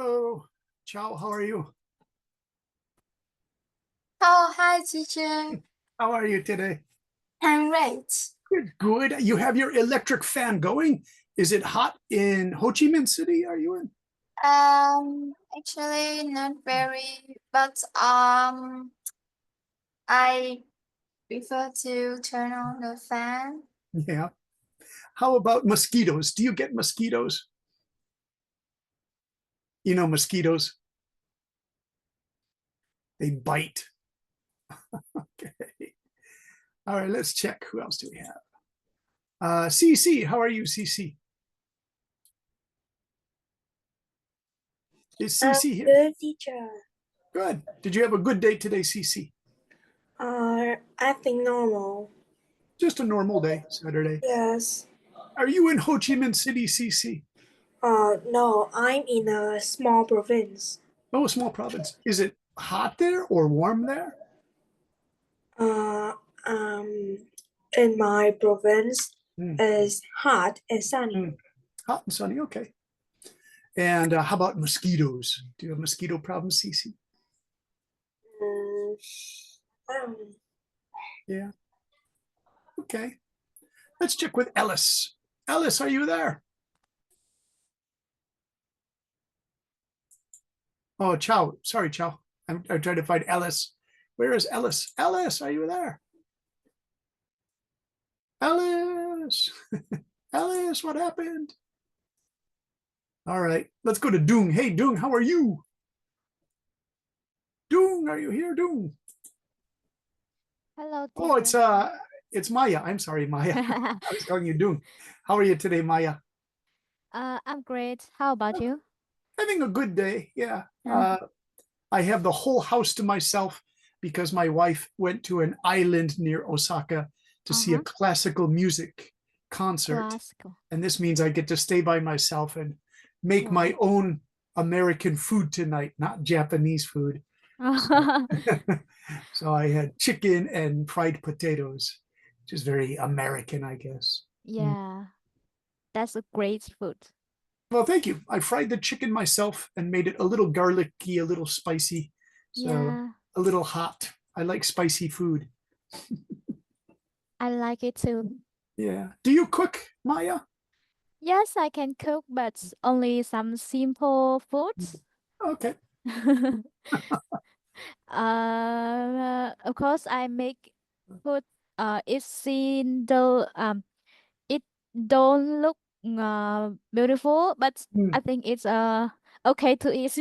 Hello. Ciao. How are you? Oh, hi, teacher. How are you today? I'm great. Good. Good. You have your electric fan going. Is it hot in Ho Chi Minh City? Are you in? Actually, not very, but I prefer to turn on the fan. Yeah. How about mosquitoes? Do you get mosquitoes? You know, mosquitoes, they bite. Okay. All right, let's check. Who else do we have? CC, how are you, CC? Is CC here? Good teacher. Good. Did you have a good day today, CC? I think normal. Just a normal day, Saturday. Yes. Are you in Ho Chi Minh City, CC? No, I'm in a small province. Oh, a small province. Is it hot there or warm there? Uh, um, in my province Mm, is hot and sunny. mm. Hot and sunny. Okay. And how about mosquitoes? Do you have mosquito problems, Cece? Mm, um, Yeah. Okay. Let's check with Ellis. Ellis, are you there? Oh, Chow. Sorry, Chow. I'm trying to find Ellis. Where is Ellis? Ellis, are you there? Ellis. Ellis, what happened? All right. Let's go to Doong. Hey, Doong, how are you? Doong, are you here, Doong? Hello, Oh, teacher. it's Maya. I'm sorry, Maya. I was calling you Doong. How are you today, Maya? I'm great. How about you? Having a good day. Yeah. I have the whole house to myself because my wife went to an island near Osaka to see a Uh-huh. classical music concert. Classical. And this means I get to stay by myself and make my Wow. own American food tonight, not Japanese food. So, so I had chicken and fried potatoes, which is very American, I guess. Mm. Yeah, that's a great food. Well, thank you. I fried the chicken myself and made it a little garlicky, a little spicy, so Yeah, a little hot. I like spicy food. I like it too. Yeah. Do you cook, Maya? Yes, I can cook, but only some simple foods. Okay. Of course, I make food. It's in the it don't look beautiful, but Hmm. I think it's okay to eat.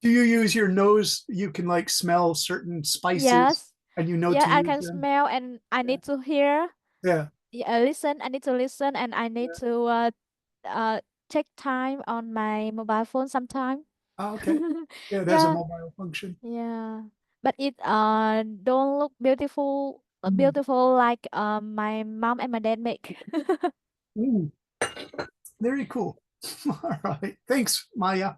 Do you use your nose? You can like smell certain spices Yes. and you know Yeah, to I use can them. smell and I Yeah. need to hear. Yeah. Yeah, listen. I need to listen and I need Yeah. to uh take time on my mobile phone sometime. Oh, okay. Yeah, there's a Yeah, mobile function. yeah. But it don't look beautiful Mm. beautiful like my mom and my dad make. Mm. Very cool. All right. Thanks, Maya.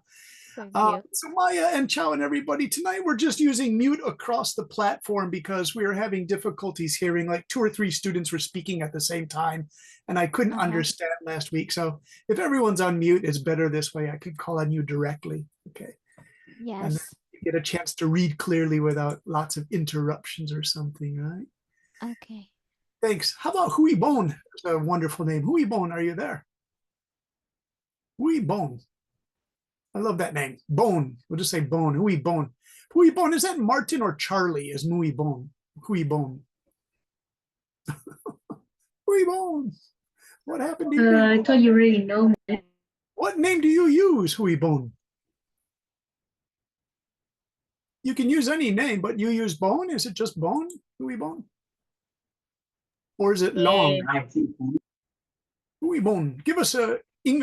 Thank you. So Maya and Chow and everybody, tonight we're just using mute across the platform because we were having difficulties hearing. Like two or three students were speaking at the same time, and I couldn't Uh-huh. understand last week. So if everyone's on mute, it's better this way. I could call on you directly. Okay. And then Yes. you get a chance to read clearly without lots of interruptions or something, right? Okay. Thanks. How about Hui Bon? It's a wonderful name. Hui Bon, are you there? Hui Bon. I love that name. Bone. We'll just say Bone. Hui Bone. Hui Bone. Is that Martin or Charlie? Is Hui Bone? Hui Bone. Hui Bone. What happened to you? I thought you already know me. What name do you use, Hui Bone? You can use any name, but you use Bone. Is it just Bone? Hui Bone. Or is it long? Yeah. Hui Bone. Give us a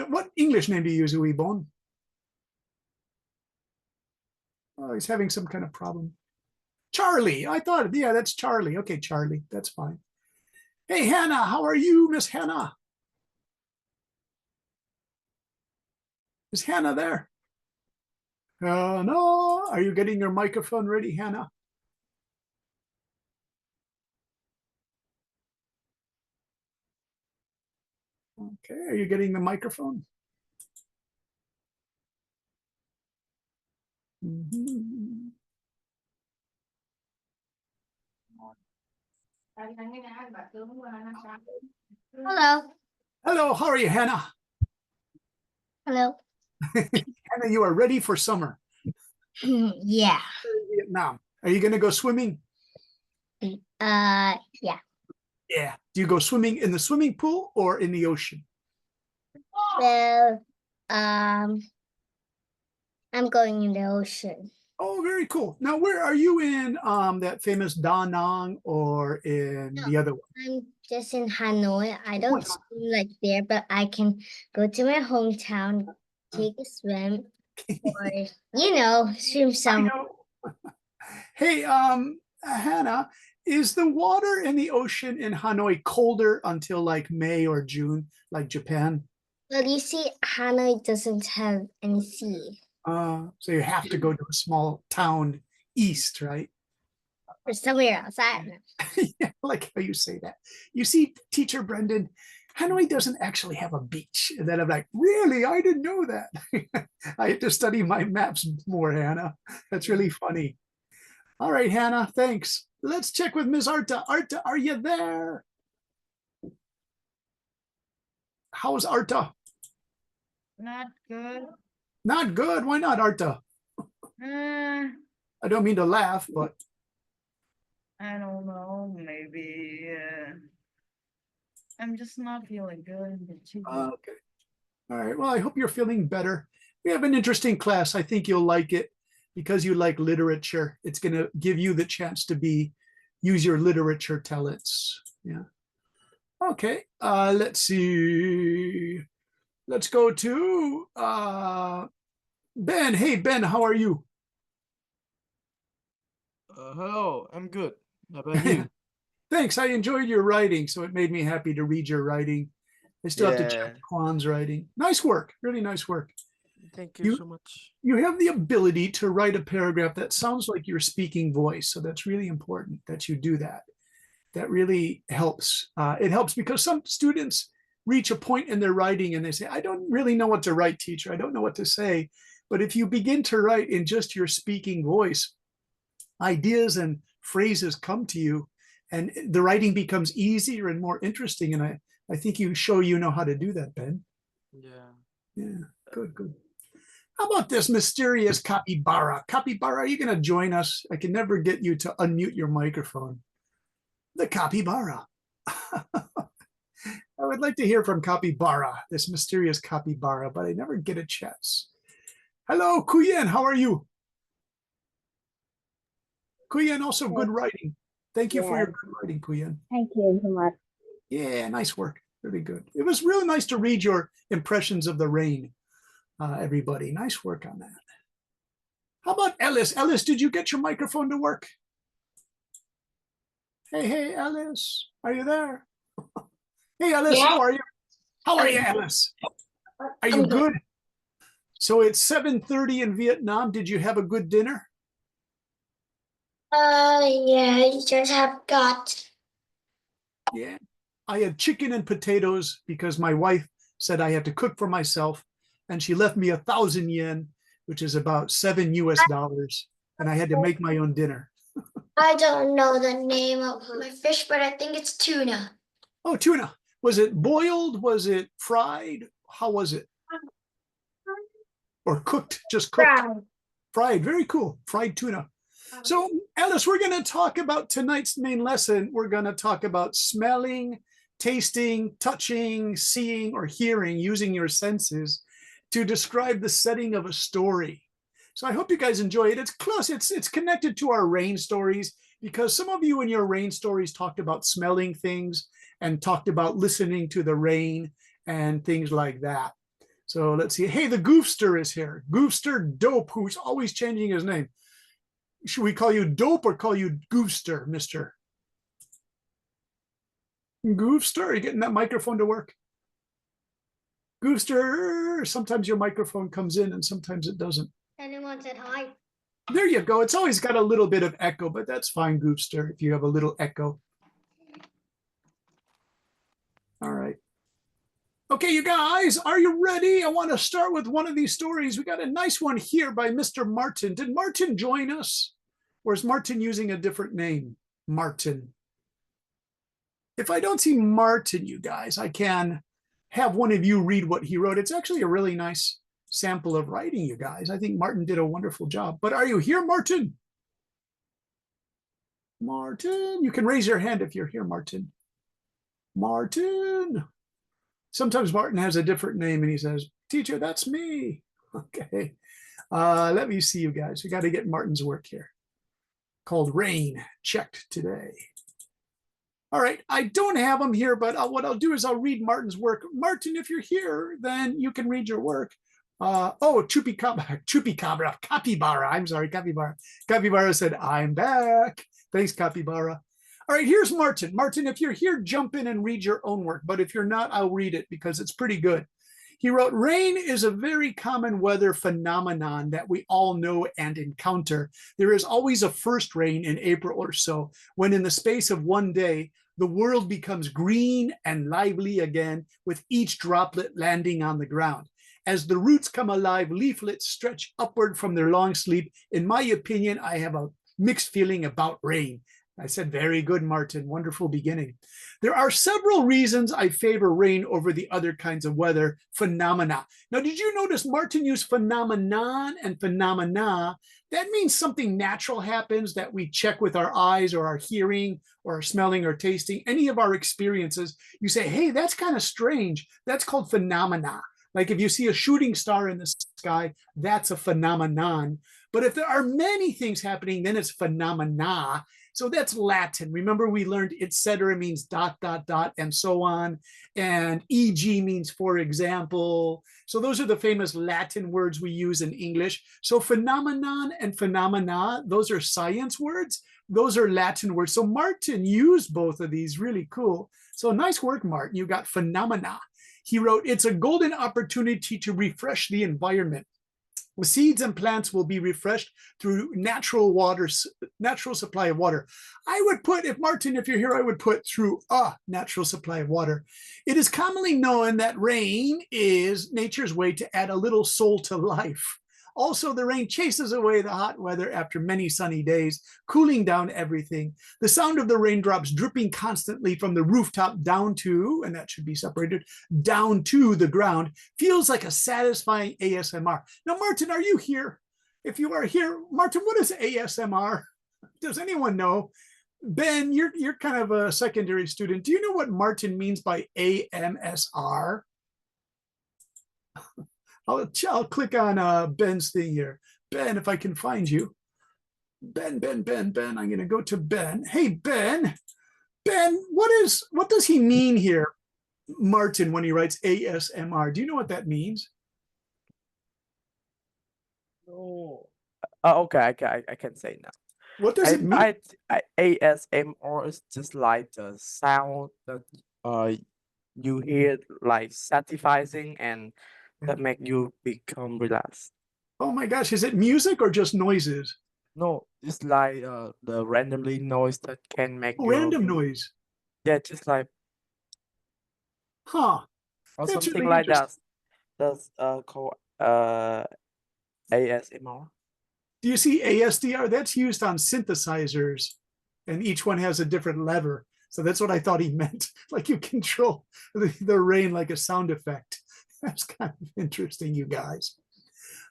what English name do you use, Hui Bone? Oh, he's having some kind of problem. Charlie. I thought, yeah, that's Charlie. Okay, Charlie. That's fine. Hey, Hannah, how are you, Miss Hannah? Is Hannah there? No. Are you getting your microphone ready, Hannah? Okay. Are you getting the microphone? Mhm. Hello. Hello, how are you, Hannah? Hello. Hannah, you are ready for summer. Yeah. Vietnam. Are you going to go swimming? Yeah. Yeah. Do you go swimming in the swimming pool or in the ocean? Well, I'm going in the ocean. Oh, very cool. Now, where are you in that famous Da Nang or in No. the other one? I'm just in Hanoi. I don't swim like there, but I can go to my hometown, take a swim, or swim I some. know. Hey, Hannah, is the water in the ocean in Hanoi colder until like May or June, like Japan? Well, you see, Hanoi doesn't have any sea. So you have to go to a small town east, right? Or somewhere else. I don't know. Yeah, I like how you say that. You see, teacher Brendan, Hanoi doesn't actually have a beach. And then I'm like, really? I didn't know that. I had to study my maps more, Hannah. That's really funny. All right, Hannah, thanks. Let's check with Ms. Arta. Arta, are you there? How's Arta? Not good. Not good. Why not, Arta? Uh, I don't mean to laugh, but I don't know. Maybe I'm just not feeling good. okay. All right. Well, I hope you're feeling better. We have an interesting class. I think you'll like it because you like literature. It's going to give you the chance to use your literature talents. Yeah. Okay. Let's see. Let's go to Ben. Hey, Ben, how are you? Hello, I'm good. How about you? Thanks. I enjoyed your writing, so it made me happy to read your writing. I still have to Yeah. check Kwan's writing. Nice work. Really nice work. Thank You- you so much. You have the ability to write a paragraph that sounds like your speaking voice. So that's really important that you do that. That really helps. It helps because some students reach a point in their writing and they say, I don't really know what to write, teacher. I don't know what to say. But if you begin to write in just your speaking voice, ideas and phrases come to you and the writing becomes easier and more interesting. And I think you know how to do that, Ben. Yeah. Yeah, good, good. How about this mysterious capybara? Capybara, are you going to join us? I can never get you to unmute your microphone. The capybara. I would like to hear from capybara, this mysterious capybara, but I never get a chance. Hello, Kuyen, how are you? Kuyen, also good writing. Thank you for your good writing, Kuyen. Thank you so much. Yeah, nice work. Really good. It was really nice to read your impressions of the rain, everybody. Nice work on that. How about Ellis? Ellis, did you get your microphone to work? Hey, Ellis, are you there? Hey, Ellis, how are you? How are you, Ellis? Are you good? So it's 7:30 in Vietnam. Did you have a good dinner? Yeah, you just have got. Yeah. I had chicken and potatoes because my wife said I had to cook for myself, and she left me 1,000 yen, which is about $7 US, and I had to make my own dinner. I don't know the name of my fish, but I think it's tuna. Oh, tuna. Was it boiled? Was it fried? How was it? Or cooked? Just cooked? Fried. Very cool. Fried tuna. So, Alice, we're going to talk about tonight's main lesson. We're going to talk about smelling, tasting, touching, seeing, or hearing, using your senses to describe the setting of a story. So I hope you guys enjoy it. It's close. It's connected to our rain stories because some of you in your rain stories talked about smelling things and talked about listening to the rain and things like that. So let's see. Hey, the Goofster is here. Goofster Dope, who's always changing his name. Should we call you Dope or call you Goofster, Mr. Goofster? Are you getting that microphone to work? Goofster, sometimes your microphone comes in and sometimes it doesn't. Anyone said hi? There you go. It's always got a little bit of echo, but that's fine, Goofster, if you have a little echo. All right. Okay, you guys, are you ready? I want to start with one of these stories. We got a nice one here by Mr. Martin. Did Martin join us? Or is Martin using a different name? Martin. If I don't see Martin, you guys, I can have one of you read what he wrote. It's actually a really nice sample of writing, you guys. I think Martin did a wonderful job. But are you here, Martin? Martin, you can raise your hand if you're here, Martin. Martin. Sometimes Martin has a different name and he says, teacher, that's me. Okay. Let me see you guys. We got to get Martin's work here. Called Rain, checked today. All right, I don't have him here, but what I'll do is I'll read Martin's work. Martin, if you're here, then you can read your work. Chupacabra, Capybara. I'm sorry, Capybara. Capybara said, I'm back. Thanks, Capybara. All right, here's Martin. Martin, if you're here, jump in and read your own work. But if you're not, I'll read it because it's pretty good. He wrote, rain is a very common weather phenomenon that we all know and encounter. There is always a first rain in April or so, when in the space of one day, the world becomes green and lively again with each droplet landing on the ground. As the roots come alive, leaflets stretch upward from their long sleep. In my opinion, I have a mixed feeling about rain. I said, very good, Martin. Wonderful beginning. There are several reasons I favor rain over the other kinds of weather phenomena. Now, did you notice Martin used phenomenon and phenomena? That means something natural happens that we check with our eyes or our hearing or our smelling or tasting, any of our experiences. You say, hey, that's kind of strange. That's called phenomena. Like if you see a shooting star in the sky, that's a phenomenon. But if there are many things happening, then it's phenomena. So that's Latin. Remember, we learned et cetera means ... and so on. And e.g. means for example. So those are the famous Latin words we use in English. So phenomenon and phenomena, those are science words. Those are Latin words. So Martin used both of these, really cool. So nice work, Martin. You got phenomena. He wrote, it's a golden opportunity to refresh the environment. Seeds and plants will be refreshed through natural supply of water. I would put, if Martin, if you're here, I would put through a natural supply of water. It is commonly known that rain is nature's way to add a little soul to life. Also, the rain chases away the hot weather after many sunny days, cooling down everything. The sound of the raindrops dripping constantly from the rooftop down to, and that should be separated, down to the ground, feels like a satisfying ASMR. Now, Martin, are you here? If you are here, Martin, what is ASMR? Does anyone know? Ben, you're kind of a secondary student. Do you know what Martin means by AMSR? I'll click on Ben's thing here. Ben, if I can find you. Ben, I'm going to go to Ben. Hey, Ben, what does he mean here, Martin, when he writes ASMR? Do you know what that means? Oh, okay, I can say now. What does it mean? ASMR is just like the sound that you hear, like satisfying and that make you become relaxed. Oh my gosh, is it music or just noises? No, it's like the randomly noise that can make you Random noise. Yeah, just like Huh. or That's something really like that. interesting. That's called ASMR. Do you see ASDR? That's used on synthesizers, and each one has a different lever. So that's what I thought he meant. Like you control the rain like a sound effect. That's kind of interesting, you guys.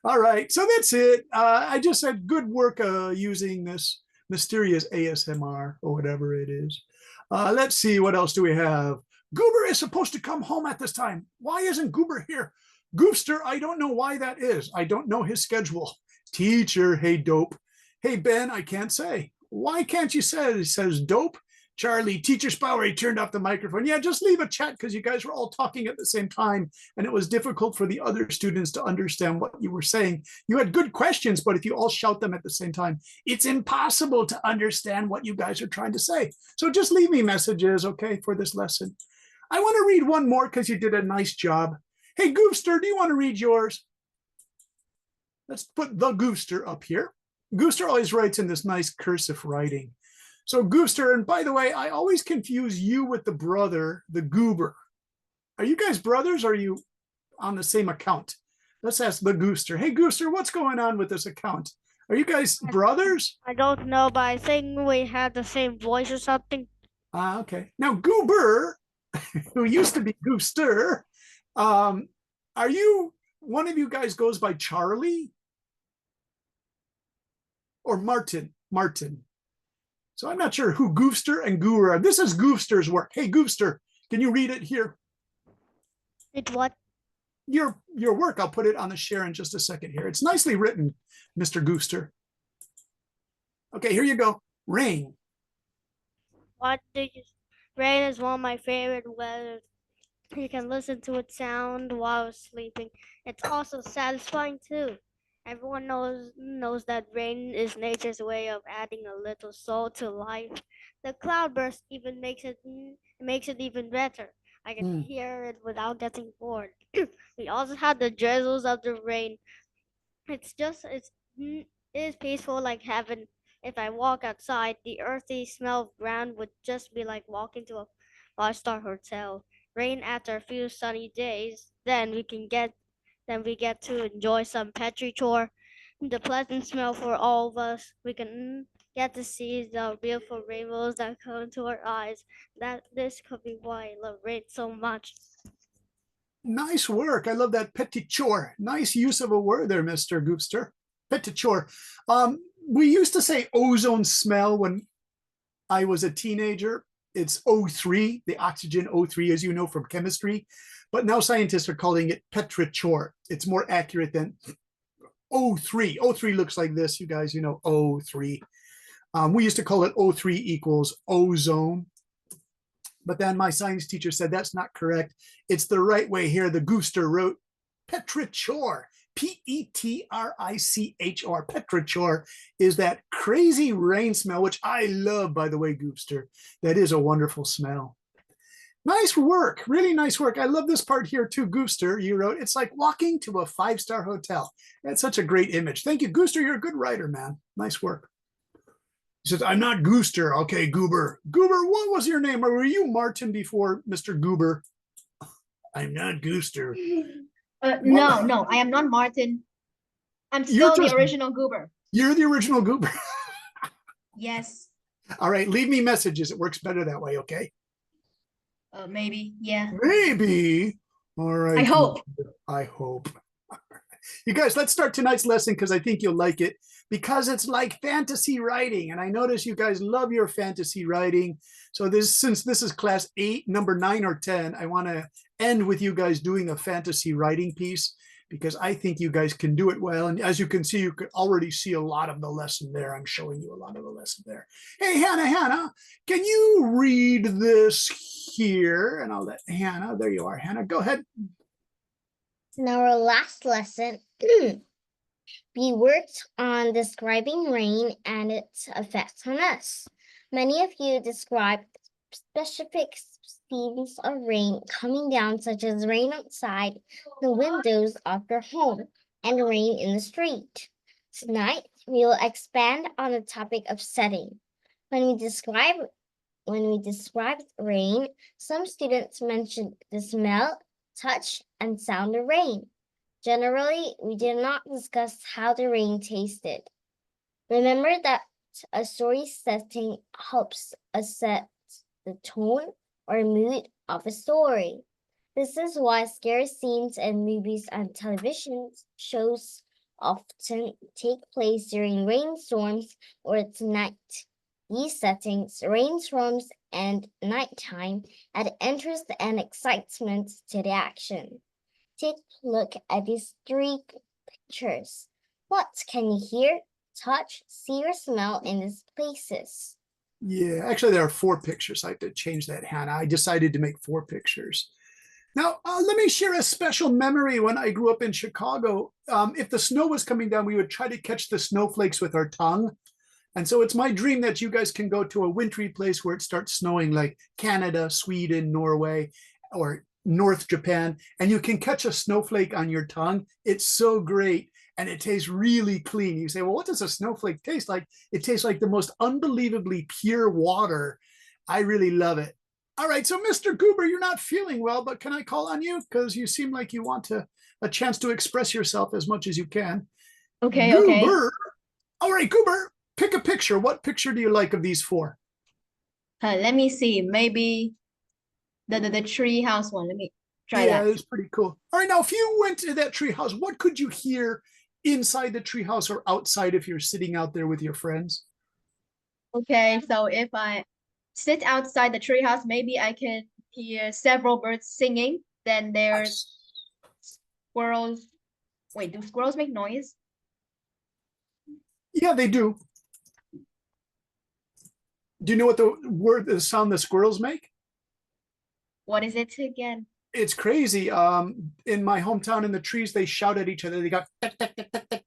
All right, so that's it. I just said good work using this mysterious ASMR or whatever it is. Let's see, what else do we have? Goober is supposed to come home at this time. Why isn't Goober here? Goofster, I don't know why that is. I don't know his schedule. Teacher, hey, dope. Hey, Ben, I can't say. Why can't you say? He says dope. Charlie, Teacher Spowery turned off the microphone. Yeah, just leave a chat because you guys were all talking at the same time and it was difficult for the other students to understand what you were saying. You had good questions, but if you all shout them at the same time, it's impossible to understand what you guys are trying to say. So just leave me messages, okay, for this lesson. I want to read one more because you did a nice job. Hey, Goofster, do you want to read yours? Let's put the Goofster up here. Goofster always writes in this nice cursive writing. So Goofster, and by the way, I always confuse you with the brother, the Goober. Are you guys brothers or are you on the same account? Let's ask the Gooster. Hey, Gooster, what's going on with this account? Are you guys brothers? I don't know, but I think we have the same voice or something. Ah, okay. Now, Goober, who used to be Gooster, are you, one of you guys goes by Charlie? Or Martin? Martin. So I'm not sure who Goofster and Guru are. This is Goofster's work. Hey, Goofster, can you read it here? It's what? Your work. I'll put it on the share in just a second here. It's nicely written, Mr. Goofster. Okay, here you go. Rain. What do you? Rain is one of my favorite weather. You can listen to it sound while sleeping. It's also satisfying too. Everyone knows that rain is nature's way of adding a little soul to life. The cloudburst even makes it even better. I can hear it without getting bored. We also have the drizzles of the rain. It is peaceful like heaven. If I walk outside, the earthy smell of ground would just be like walking to a five-star hotel. Rain after a few sunny days, then we get to enjoy some petrichor. The pleasant smell for all of us. We can get to see the beautiful rainbows that come to our eyes. That this could be why I love rain so much. Nice work. I love that petiture. Nice use of a word there, Mr. Goofster. Petiture. We used to say ozone smell when I was a teenager. It's O3, the oxygen O3, as you know from chemistry. But now scientists are calling it petrichor. It's more accurate than O3. O3 looks like this, you guys, you know, O3. We used to call it O3 equals ozone. But then my science teacher said that's not correct. It's the right way here. The Gooster wrote petrichor, P-E-T-R-I-C-H-R. Petrichor is that crazy rain smell, which I love, by the way, Gooster. That is a wonderful smell. Nice work, really nice work. I love this part here too, Gooster. You wrote, it's like walking to a five-star hotel. That's such a great image. Thank you, Gooster. You're a good writer, man. Nice work. He says, I'm not Gooster. Okay, Goober. Goober, what was your name? Or were you Martin before Mr. Goober? I'm not Gooster. No, I am not Martin. I'm still the original Goober. You're the original Goober. Yes. All right, leave me messages. It works better that way, okay? Maybe, yeah. Maybe. All right. I hope. I hope. You guys, let's start tonight's lesson because I think you'll like it because it's like fantasy writing. And I notice you guys love your fantasy writing. So since this is class 8, number 9 or 10, I want to end with you guys doing a fantasy writing piece because I think you guys can do it well. And as you can see, you could already see a lot of the lesson there. I'm showing you a lot of the lesson there. Hey, Hannah, can you read this here? And I'll let Hannah, there you are, Hannah, go ahead. In our last lesson, we worked on describing rain and its effects on us. Many of you described specific scenes of rain coming down, such as rain outside the windows of your home and rain in the street. Tonight, we will expand on the topic of setting. When we described rain, some students mentioned the smell, touch, and sound of rain. Generally, we did not discuss how the rain tasted. Remember that a story setting helps us set the tone or mood of a story. This is why scary scenes in movies and television shows often take place during rainstorms or at night. These settings, rainstorms and nighttime, add interest and excitement to the action. Take a look at these 3 pictures. What can you hear, touch, see, or smell in these places? Yeah, actually there are 4 pictures. I have to change that, Hannah. I decided to make 4 pictures. Now, let me share a special memory when I grew up in Chicago. If the snow was coming down, we would try to catch the snowflakes with our tongue. And so it's my dream that you guys can go to a wintry place where it starts snowing, like Canada, Sweden, Norway, or North Japan, and you can catch a snowflake on your tongue. It's so great, and it tastes really clean. You say, well, what does a snowflake taste like? It tastes like the most unbelievably pure water. I really love it. All right, so Mr. Goober, you're not feeling well, but can I call on you? Because you seem like you want a chance to express yourself as much as you can. Okay, Goober. All right, Goober, pick a picture. What picture do you like of these four? Let me see. Maybe the tree house one. Let me try Yeah, that. it's pretty cool. All right, now if you went to that tree house, what could you hear inside the tree house or outside if you're sitting out there with your friends? Okay, so if I sit outside the tree house, maybe I can hear several birds singing. Then there's squirrels. Wait, do squirrels make noise? Yeah, they do. Do you know what the sound the squirrels make? What is it again? It's crazy. In my hometown, in the trees, they shout at each other. They got tick, tick, tick, tick, tick, tick,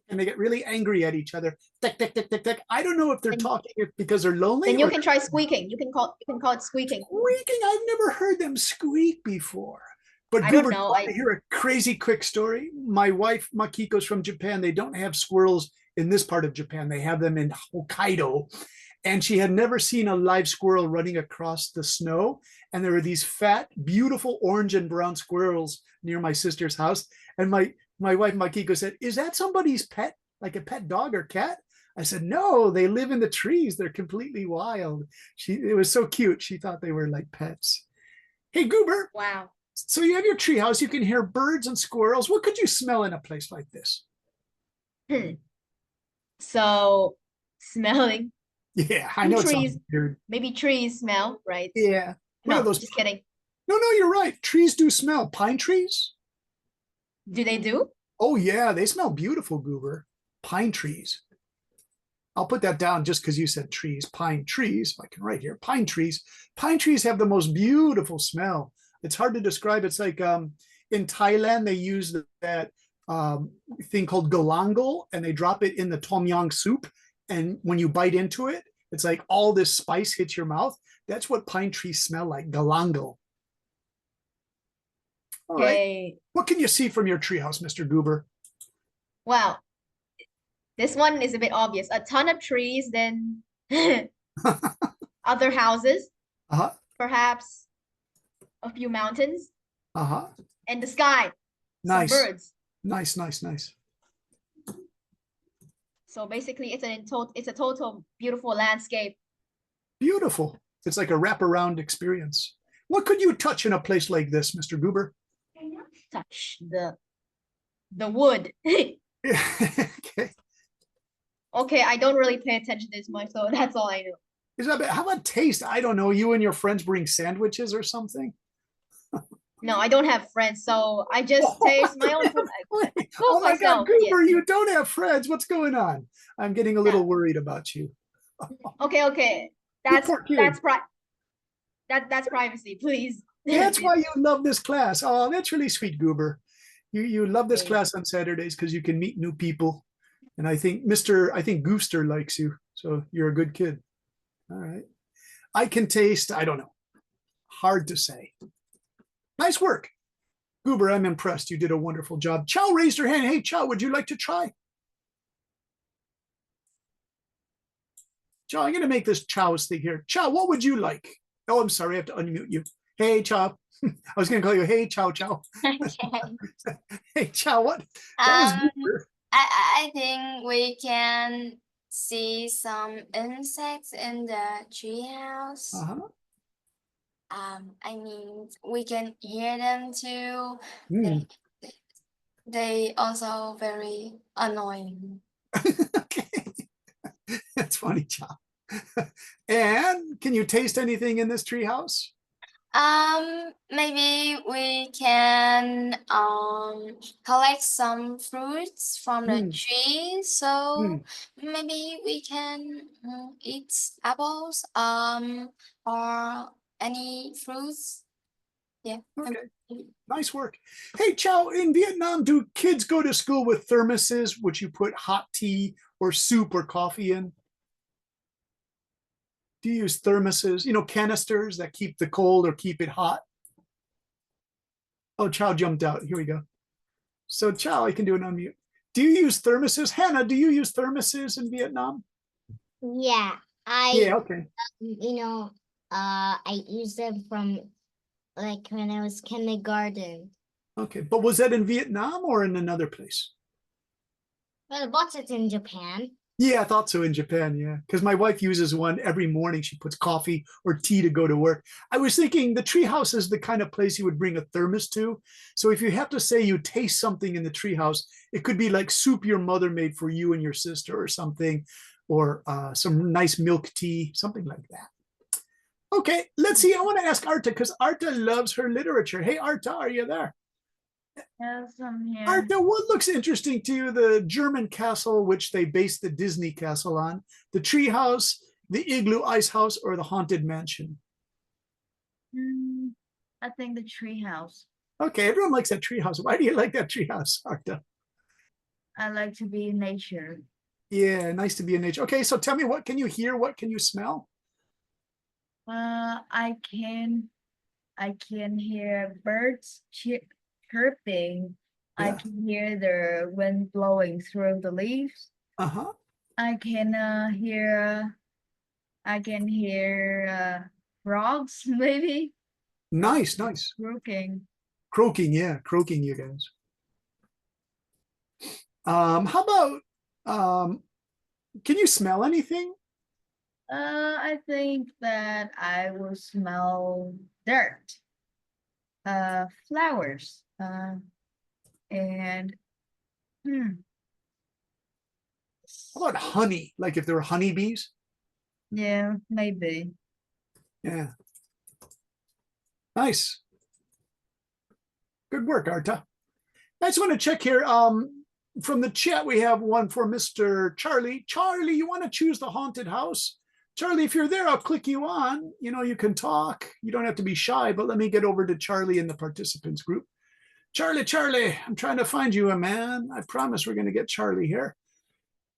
and they get really angry at each other. Tick, tick, tick, tick, tick. I don't know if they're Then- talking because they're lonely. Then you or can try squeaking. You can call it squeaking. squeaking. I've never heard them squeak before. But I don't Goober, know, want to hear a crazy quick story? My wife Makiko's from Japan. They don't have squirrels in this part of Japan. They have them in Hokkaido. And she had never seen a live squirrel running across the snow. And there were these fat, beautiful orange and brown squirrels near my sister's house. And my wife Makiko said, "Is that somebody's pet, like a pet dog or cat?" I said, "No, they live in the trees. They're completely wild." It was so cute. She thought they were like pets. Hey, Goober. Wow. So you have your treehouse. You can hear birds and squirrels. What could you smell in a place like this? So smelling, Yeah, I know it sounds Trees. weird. maybe trees smell, right? Yeah. What are No, those? just kidding. No, you're right. Trees do smell. Pine trees? Do they do? Oh, yeah, they smell beautiful, Goober. Pine trees. I'll put that down just because you said trees. Pine trees. I can write here. Pine trees. Pine trees have the most beautiful smell. It's hard to describe. It's like in Thailand, they use that thing called galangal, and they drop it in the tom yum soup. And when you bite into it, it's like all this spice hits your mouth. That's what pine trees smell like, galangal. All right. Okay. What can you see from your treehouse, Mr. Goober? Wow. This one is a bit obvious. A ton of trees, then other houses, Uh-huh. perhaps a few mountains, Uh-huh. and the sky. Some Nice. birds. Nice, nice, nice. So basically, it's a total beautiful landscape. Beautiful. It's like a wraparound experience. What could you touch in a place like this, Mr. Goober? Touch the wood. Okay. Okay, I don't really pay attention this much, so that's all I know. How about taste? I don't know. You and your friends bring sandwiches or something? No, I don't have friends, so I just taste my own food. Oh my God, myself, yeah. Goober, you don't have friends. What's going on? I'm getting a little worried about you. Okay. You poor kid. That's privacy, please. That's why you love this class. Oh, that's really sweet, Goober. You love this Thanks. class on Saturdays because you can meet new people. And I think Goofster likes you. So you're a good kid. All right. I can taste, I don't know. Hard to say. Nice work. Goober, I'm impressed. You did a wonderful job. Chow raised her hand. Hey, Chow, would you like to try? Chow, I'm going to make this Chow's thing here. Chow, what would you like? Oh, I'm sorry. I have to unmute you. Hey, Chow. I was going to call you, hey, Chow. Okay. Hey, Chow, what? That was Goober. I think we can see some insects in the treehouse. Uh-huh. I mean, we can hear them too. Hmm. They also very annoying. Okay. That's funny, Chow. And can you taste anything in this treehouse? Maybe we can collect some fruits from the tree. So maybe we can eat apples or any fruits. Yeah. Okay. Nice work. Hey, Chow, in Vietnam, do kids go to school with thermoses, which you put hot tea or soup or coffee in? Do you use thermoses, canisters that keep the cold or keep it hot? Oh, Chow jumped out. Here we go. So Chow, I can do an unmute. Do you use thermoses? Hannah, do you use thermoses in Vietnam? Yeah, Yeah, okay. I used them from like when I was kindergarten. Okay, but was that in Vietnam or in another place? Well, I bought it in Japan. Yeah, I thought so in Japan. Yeah, because my wife uses one every morning. She puts coffee or tea to go to work. I was thinking the treehouse is the kind of place you would bring a thermos to. So if you have to say you taste something in the treehouse, it could be like soup your mother made for you and your sister or something, or some nice milk tea, something like that. Okay, let's see. I want to ask Arta because Arta loves her literature. Hey, Arta, are you there? Yes, I'm here. Arta, what looks interesting to you? The German castle, which they based the Disney castle on, the tree house, the igloo ice house, or the haunted mansion? I think the tree house. Okay, everyone likes that tree house. Why do you like that tree house, Arta? I like to be in nature. Yeah, nice to be in nature. Okay, so tell me, what can you hear? What can you smell? I can hear birds chirping. I Yeah. can hear the wind blowing through the leaves. Uh-huh. I can hear frogs maybe Nice, nice. croaking. Croaking, yeah, croaking, you guys. How about can you smell anything? I think that I will smell dirt, flowers, and How about honey? Like if there were honeybees? yeah, maybe. Yeah. Nice. Good work, Arta. I just want to check here. From the chat, we have one for Mr. Charlie. Charlie, you want to choose the haunted house? Charlie, if you're there, I'll click you on. You know, you can talk. You don't have to be shy, but let me get over to Charlie in the participants group. Charlie, I'm trying to find you, man. I promise we're going to get Charlie here.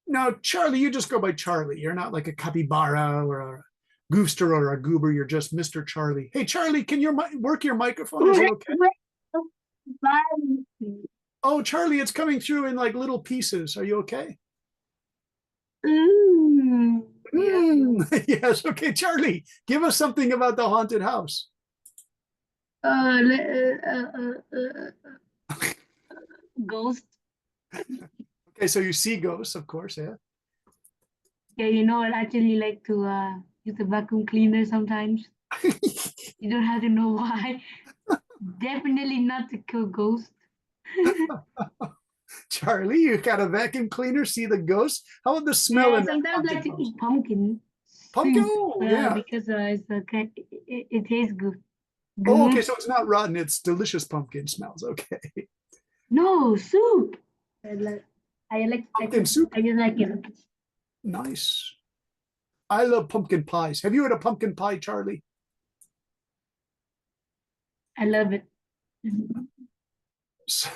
Now, Charlie, you just go by Charlie. You're not like a capybara or a goofster or a goober. You're just Mr. Charlie. Hey, Charlie, can you work your microphone? Is it okay? Oh, Charlie, it's coming through in like little pieces. Are you okay? Yes. Okay, Charlie, give us something about the haunted house. Ghost. Okay, so you see ghosts, of course, yeah. Yeah, you know, I actually like to use the vacuum cleaner sometimes. You don't have to know why. Definitely not to kill ghosts. Charlie, you got a vacuum cleaner, see the ghost? How about the smell? Yeah, in that sometimes I like haunted to house? eat pumpkin. Pumpkin, soup, oh, yeah. because it's okay. It tastes good. Oh, okay, Good. so it's not rotten, it's delicious pumpkin smells. Okay. No, soup. I like Pumpkin soup? I just like it. Nice. I love pumpkin pies. Have you had a pumpkin pie, Charlie? I love it. So,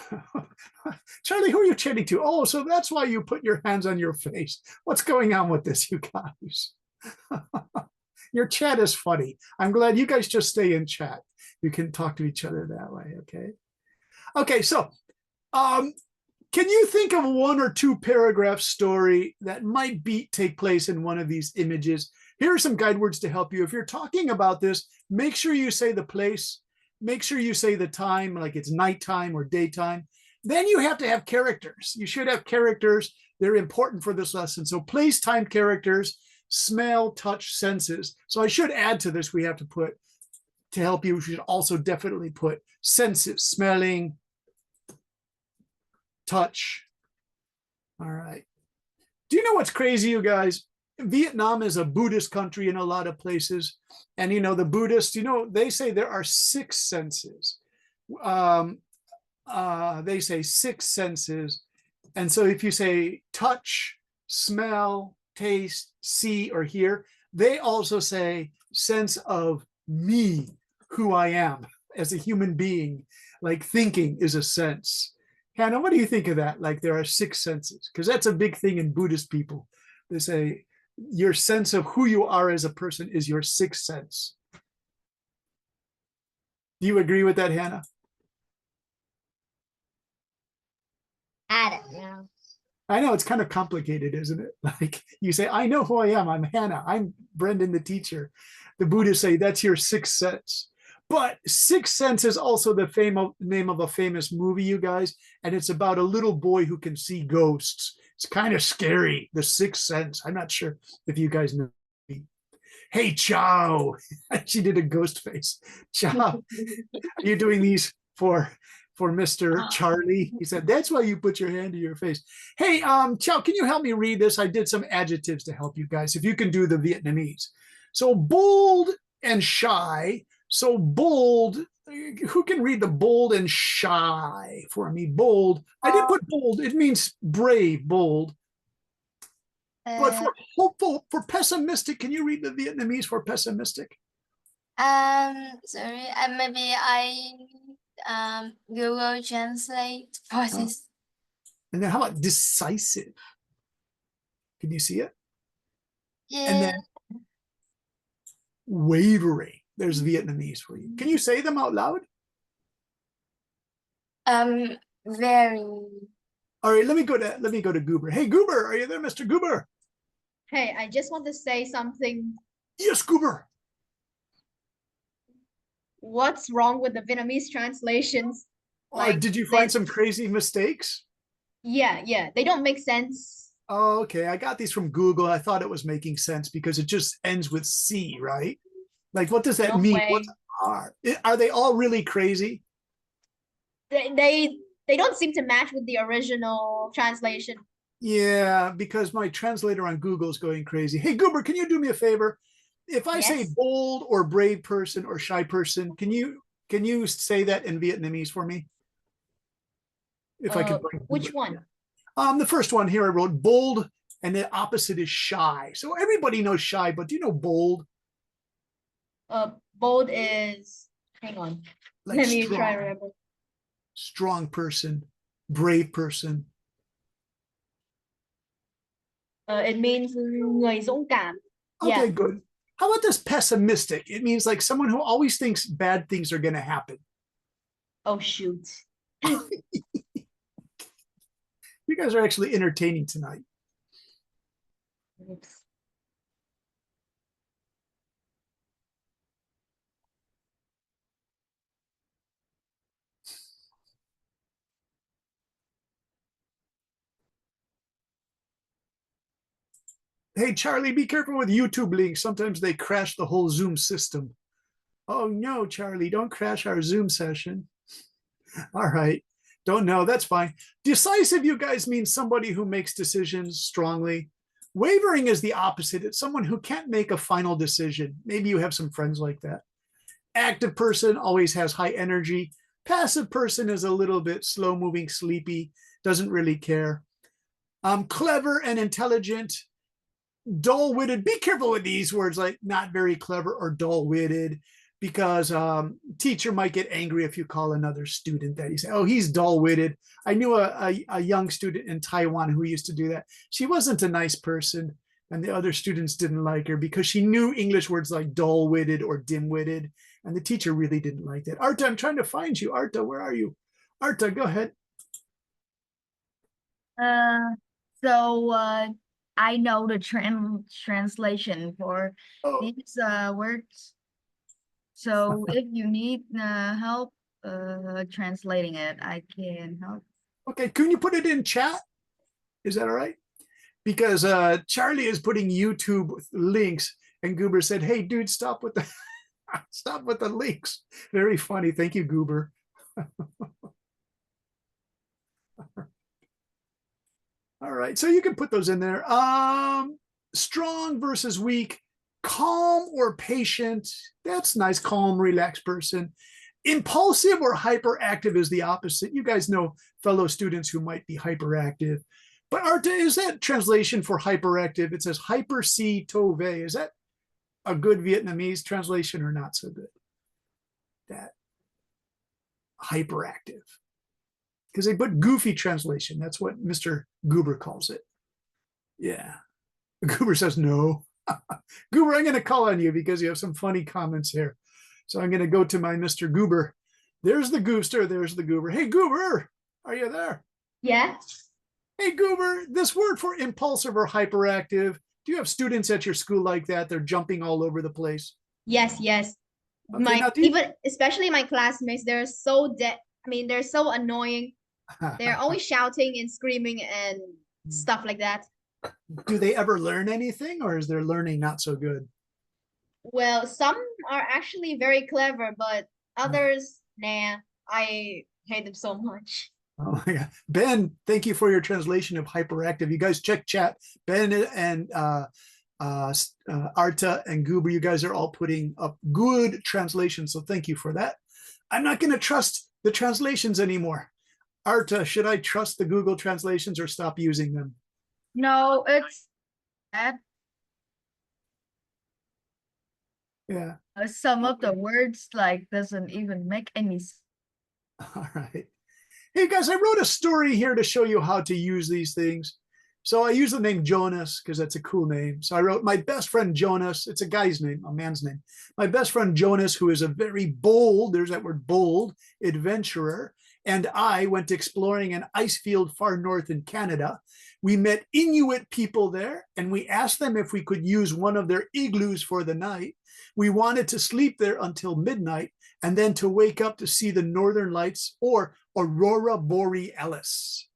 Charlie, who are you chatting to? Oh, so that's why you put your hands on your face. What's going on with this, you guys? Your chat is funny. I'm glad you guys just stay in chat. You can talk to each other that way, okay? Okay, so can you think of one or two paragraph story that might take place in one of these images? Here are some guide words to help you. If you're talking about this, make sure you say the place. Make sure you say the time, like it's nighttime or daytime. Then you have to have characters. You should have characters. They're important for this lesson. So place, time, characters, smell, touch, senses. So I should add to this, we have to put, to help you, we should also definitely put senses, smelling, touch. All right. Do you know what's crazy, you guys? Vietnam is a Buddhist country in a lot of places. And, you know, the Buddhists, you know, they say there are 6 senses. They say 6 senses. And so if you say touch, smell, taste, see, or hear, they also say sense of me, who I am as a human being. Like thinking is a sense. Hannah, what do you think of that? Like there are 6 senses, because that's a big thing in Buddhist people. They say your sense of who you are as a person is your 6th sense. Do you agree with that, Hannah? I don't know. I know it's kind of complicated, isn't it? Like you say, I know who I am. I'm Hannah. I'm Brendan, the teacher. The Buddhists say that's your sixth sense. But Sixth Sense is also the name of a famous movie, you guys. And it's about a little boy who can see ghosts. It's kind of scary, The Sixth Sense. I'm not sure if you guys know. Hey, Chow. She did a ghost face. Chow, are you doing these for Mr. Charlie? He said, that's why you put your hand to your face. Hey, Chow, can you help me read this? I did some adjectives to help you guys, if you can do the Vietnamese. So bold and shy. So bold, who can read the bold and shy for me? Bold. I did put bold. It means brave, bold. But for hopeful, for pessimistic, can you read the Vietnamese for pessimistic? Sorry, maybe I Google Translate for this. And then how about decisive? Can you see it? Yeah. And then wavering. There's Vietnamese for you. Can you say them out loud? Very. All right, let me go to Goober. Hey, Goober, are you there, Mr. Goober? Hey, I just want to say something. Yes, Goober. What's wrong with the Vietnamese translations? Like, did you find some crazy mistakes? Yeah, they don't make sense. Oh, okay. I got these from Google. I thought it was making sense because it just ends with C, right? Like, what does that No mean? way. What are they all really crazy? They don't seem to match with the original translation. Yeah, because my translator on Google is going crazy. Hey, Goober, can you do me a favor? If I say Yes. bold or brave person or shy person, can you say that in Vietnamese for me? If I could bring Which Goober. one? The first one here I wrote bold, and the opposite is shy. So everybody knows shy, but do you know bold? Bold is, hang on. Like Let me strong, try to remember. strong person, brave person. It means người dũng cảm. Okay, Yeah. good. How about this pessimistic? It means like someone who always thinks bad things are going to happen. Oh, shoot. You guys are actually entertaining tonight. Oops. Hey, Charlie, be careful with YouTube links. Sometimes they crash the whole Zoom system. Oh, no, Charlie, don't crash our Zoom session. All right. Don't know. That's fine. Decisive, you guys, means somebody who makes decisions strongly. Wavering is the opposite. It's someone who can't make a final decision. Maybe you have some friends like that. Active person always has high energy. Passive person is a little bit slow moving, sleepy, doesn't really care. Clever and intelligent. Dull-witted. Be careful with these words, like not very clever or dull-witted, because teacher might get angry if you call another student that. You say, oh, he's dull-witted. I knew a young student in Taiwan who used to do that. She wasn't a nice person, and the other students didn't like her because she knew English words like dull-witted or dim-witted, and the teacher really didn't like that. Arta, I'm trying to find you. Arta, where are you? Arta, go ahead. I know the translation for Oh, these words. So if you need help translating it, I can help. okay. Can you put it in chat? Is that all right? Because Charlie is putting YouTube links, and Goober said, "Hey, dude, stop with the stop with the links." Very funny. Thank you, Goober. All right, so you can put those in there. Strong versus weak, calm or patient. That's nice. Calm, relaxed person. Impulsive or hyperactive is the opposite. You guys know fellow students who might be hyperactive. But Arta, is that translation for hyperactive? It says hyper si to ve. Is that a good Vietnamese translation or not so good? That hyperactive. Because they put goofy translation. That's what Mr. Goober calls it. Yeah. Goober says no. Goober, I'm going to call on you because you have some funny comments here. So I'm going to go to my Mr. Goober. There's the Gooster. There's the Goober. Hey, Goober, are you there? Yeah. Hey, Goober, this word for impulsive or hyperactive, do you have students at your school like that? They're jumping all over the place. Yes, yes. Okay, My now do you- even especially my classmates, they're so they're so annoying. They're always shouting and screaming and stuff like that. Do they ever learn anything, or is their learning not so good? Well, some are actually very clever, but others, nah, I hate them so much. Oh my God. Ben, thank you for your translation of hyperactive. You guys check chat. Ben and Arta and Goober, you guys are all putting up good translations. So thank you for that. I'm not going to trust the translations anymore. Arta, should I trust the Google translations or stop using them? No, it's bad. Yeah. Some of the words like doesn't even make any sense. All right. Hey guys, I wrote a story here to show you how to use these things. So I use the name Jonas because that's a cool name. So I wrote my best friend Jonas. It's a guy's name, a man's name. My best friend Jonas, who is a very bold, there's that word bold, adventurer. And I went exploring an ice field far north in Canada. We met Inuit people there and we asked them if we could use one of their igloos for the night. We wanted to sleep there until midnight and then to wake up to see the northern lights or aurora borealis.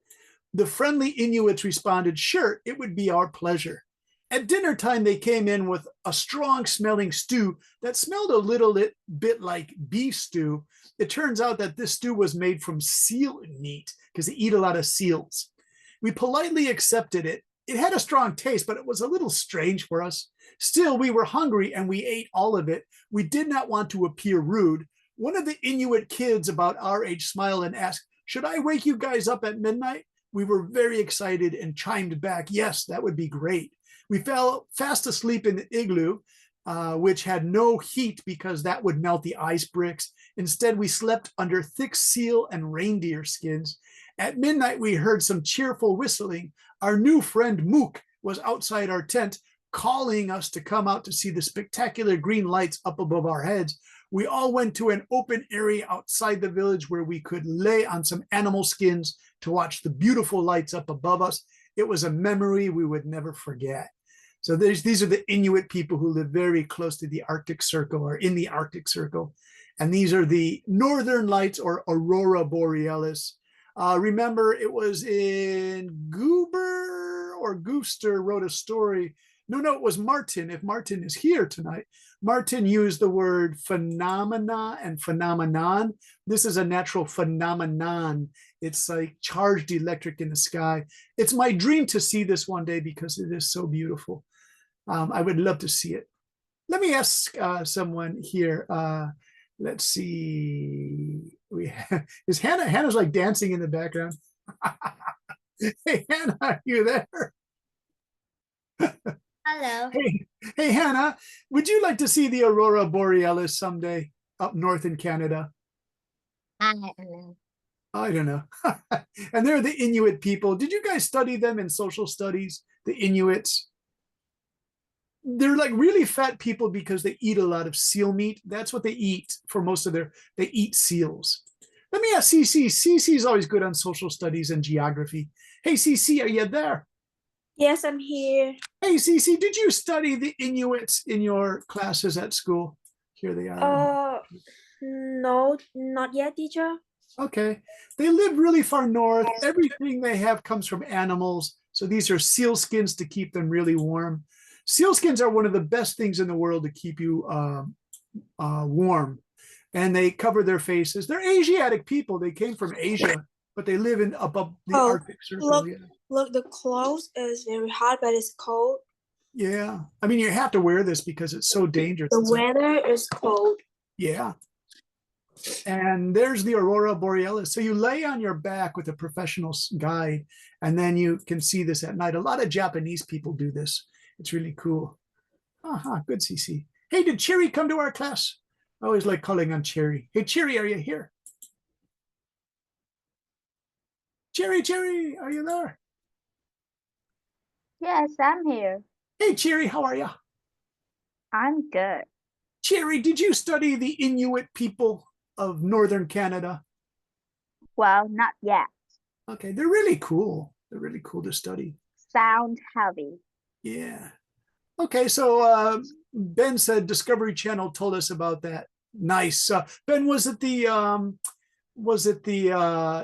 The friendly Inuits responded, sure, it would be our pleasure. At dinner time, they came in with a strong smelling stew that smelled a little bit like beef stew. It turns out that this stew was made from seal meat because they eat a lot of seals. We politely accepted it. It had a strong taste, but it was a little strange for us. Still, we were hungry and we ate all of it. We did not want to appear rude. One of the Inuit kids about our age smiled and asked, should I wake you guys up at midnight? We were very excited and chimed back, yes, that would be great. We fell fast asleep in the igloo, which had no heat because that would melt the ice bricks. Instead, we slept under thick seal and reindeer skins. At midnight, we heard some cheerful whistling. Our new friend Mook was outside our tent, calling us to come out to see the spectacular green lights up above our heads. We all went to an open area outside the village where we could lay on some animal skins to watch the beautiful lights up above us. It was a memory we would never forget. So these are the Inuit people who live very close to the Arctic Circle or in the Arctic Circle. And these are the northern lights or aurora borealis. Remember, it was in Goober or Gooster wrote a story. No, it was Martin. If Martin is here tonight, Martin used the word phenomena and phenomenon. This is a natural phenomenon. It's like charged electric in the sky. It's my dream to see this one day because it is so beautiful. I would love to see it. Let me ask someone here. Let's see. Is Hannah? Hannah's like dancing in the background. Hey, Hannah, are you there? Hello. Hey, Hannah, would you like to see the aurora borealis someday up north in Canada? I don't know. I don't know. And they're the Inuit people. Did you guys study them in social studies? The Inuits? They're like really fat people because they eat a lot of seal meat. That's what they eat for most of they eat seals. Let me ask CC. CC is always good on social studies and geography. Hey, CC, are you there? Yes, I'm here. Hey, CC, did you study the Inuits in your classes at school? Here they are. No, not yet, teacher. Okay. They live really far north. Everything they have comes from animals. So these are seal skins to keep them really warm. Seal skins are one of the best things in the world to keep you warm. And they cover their faces. They're Asiatic people. They came from Asia, but they live in above the Arctic Circle. Look, the clothes is very hot, but it's cold. Yeah. I mean, you have to wear this because it's so dangerous. The weather is cold. Yeah. And there's the aurora borealis. So you lay on your back with a professional guide, and then you can see this at night. A lot of Japanese people do this. It's really cool. Good, CC. Hey, did Cherry come to our class? I always like calling on Cherry. Hey, Cherry, are you here? Cherry, are you there? Yes, I'm here. Hey, Cherry, how are you? I'm good. Cherry, did you study the Inuit people of northern Canada? Well, not yet. Okay, they're really cool. They're really cool to study. Sound heavy. Yeah. Okay, so Ben said Discovery Channel told us about that. Nice. Ben, was it the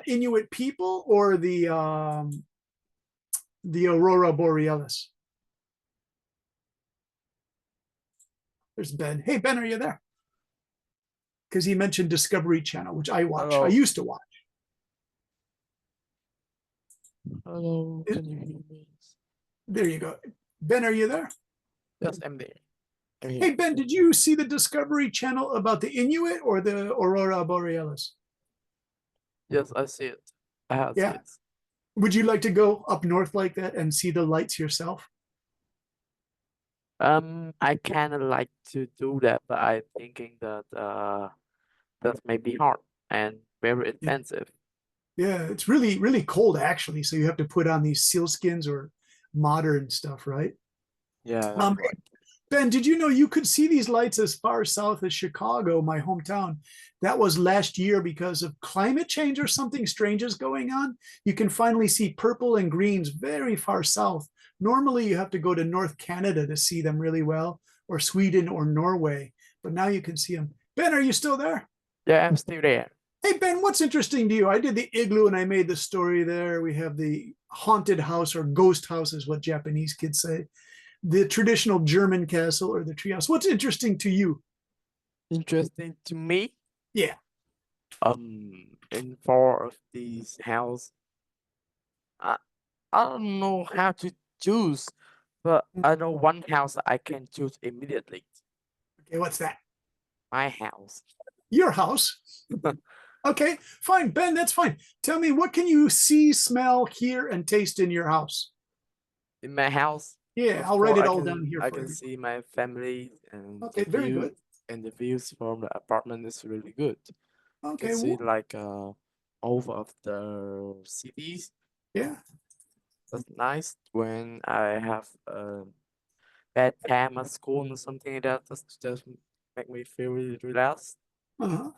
Inuit people or the Aurora Borealis? There's Ben. Hey, Ben, are you there? Because he mentioned Discovery Channel, which I watch. I Hello. used to watch. Hello, can you hear me? There you go. Ben, are you there? Yes, I'm there. I'm here. Hey, Ben, did you see the Discovery Channel about the Inuit or the Aurora Borealis? Yes, I see it. I have Yeah. seen it. Would you like to go up north like that and see the lights yourself? I kind of like to do that, but I'm thinking that that may be hard and very expensive. Yeah, it's really, really cold actually. So you have to put on these sealskins or modern stuff, right? Yeah, that's right. Ben, did you know you could see these lights as far south as Chicago, my hometown? That was last year because of climate change or something strange is going on. You can finally see purple and greens very far south. Normally, you have to go to North Canada to see them really well, or Sweden or Norway, but now you can see them. Ben, are you still there? Yeah, I'm still there. Hey, Ben, what's interesting to you? I did the igloo and I made the story there. We have the haunted house or ghost house, is what Japanese kids say. The traditional German castle or the treehouse. What's interesting to you? Interesting to me. Yeah. In four of these house, I don't know how to choose, but I know one house I can choose immediately. Okay, what's that? My house. Your house. Okay, fine, Ben, that's fine. Tell me, what can you see, smell, hear, and taste in your house? In my house. Yeah, of I'll write course, it all down here I for can you. see my family and Okay, the very view, good. and the views from the apartment is really good. You Okay, can see well, like over of the cities. yeah. That's nice when I have a bad time at school or something like that. That's just make me feel really relaxed. Uh-huh.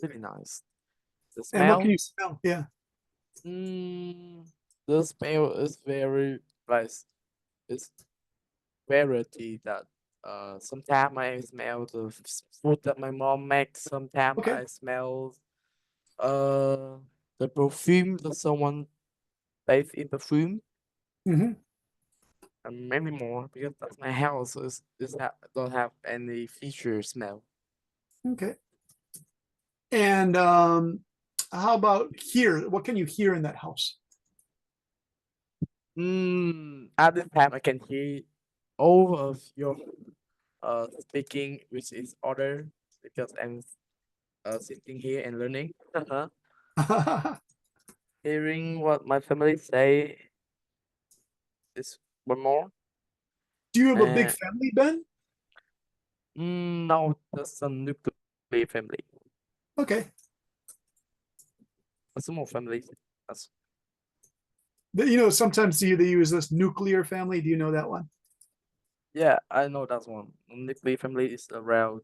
Really nice. The And what smell. can you smell? Yeah. The smell is very nice. It's variety that sometimes I smell the food that my mom makes. Sometimes Okay. I smell the perfume that someone bathes in perfume. Mm-hmm. And many more because that's my house don't have any feature smell. Okay. And how about here? What can you hear in that house? At this time I can hear all of your speaking, which is order because I'm sitting here and learning. Hearing what my family say is one more. Do you have a big Uh, family, Ben? No, that's a nuclear family. Okay. A small family. That's You know, sometimes they use this nuclear family. Do you know that one? Yeah, I know that one. Nuclear family is around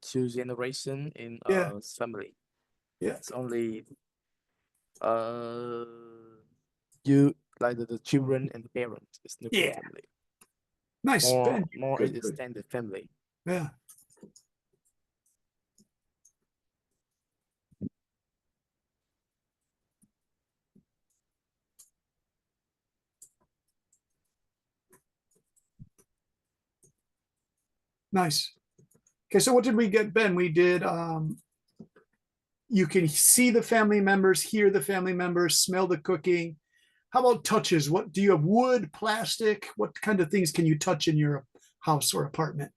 2 generation in Yeah. family. Yeah. It's only uh you like the children and the parents. It's nuclear Yeah. family. Nice, Ben. More Good, good. extended family. Yeah. Nice. Okay, so what did we get, Ben? We did you can see the family members, hear the family members, smell the cooking. How about touches? What do you have? Wood, plastic? What kind of things can you touch in your house or apartment?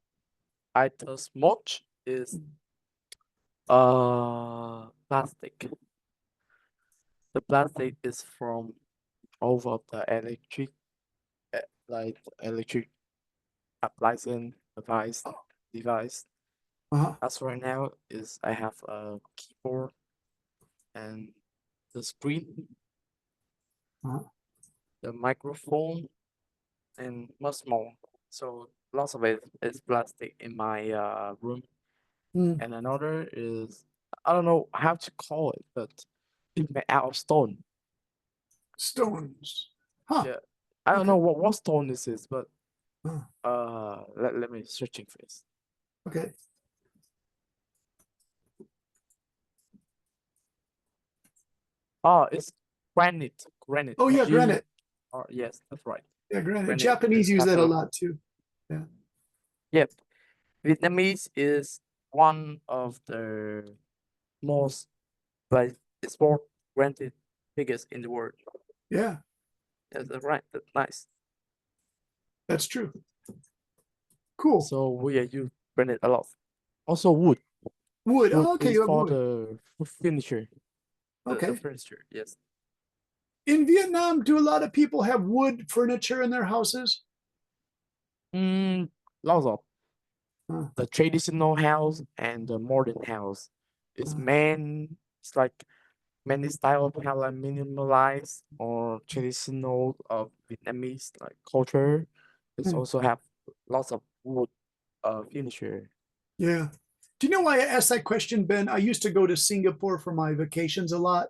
I touch much is plastic. The plastic is from over the electric like electric appliance device. Uh-huh. As right now is I have a keyboard and the screen, Uh-huh. the microphone, and much more. So lots of it is plastic in my room. Mm. And another is I don't know how to call it, but it's made out of stone. Stones. Huh. Yeah. I don't Okay. know what stone this is, but Huh. let me searching first. Okay. Oh, it's granite. Granite. Oh yeah, granite. Yes, that's right. Yeah, granite. Granite Japanese is use that a capital. lot too. Yeah. Yep. Vietnamese is one of the most like export granted biggest in the world. Yeah, Yes, that's right. That's nice. that's true. Cool. So we use granite a lot. Also wood. Wood. Wood Oh, okay, is you have for wood. the furniture. The Okay. furniture, yes. In Vietnam, do a lot of people have wood furniture in their houses? Lots of Huh. the traditional house and the modern house. It's it's like many style of house like minimalized or traditional of Vietnamese like culture. It's Hmm. also have lots of wood furniture. Yeah. Do you know why I asked that question, Ben? I used to go to Singapore for my vacations a lot,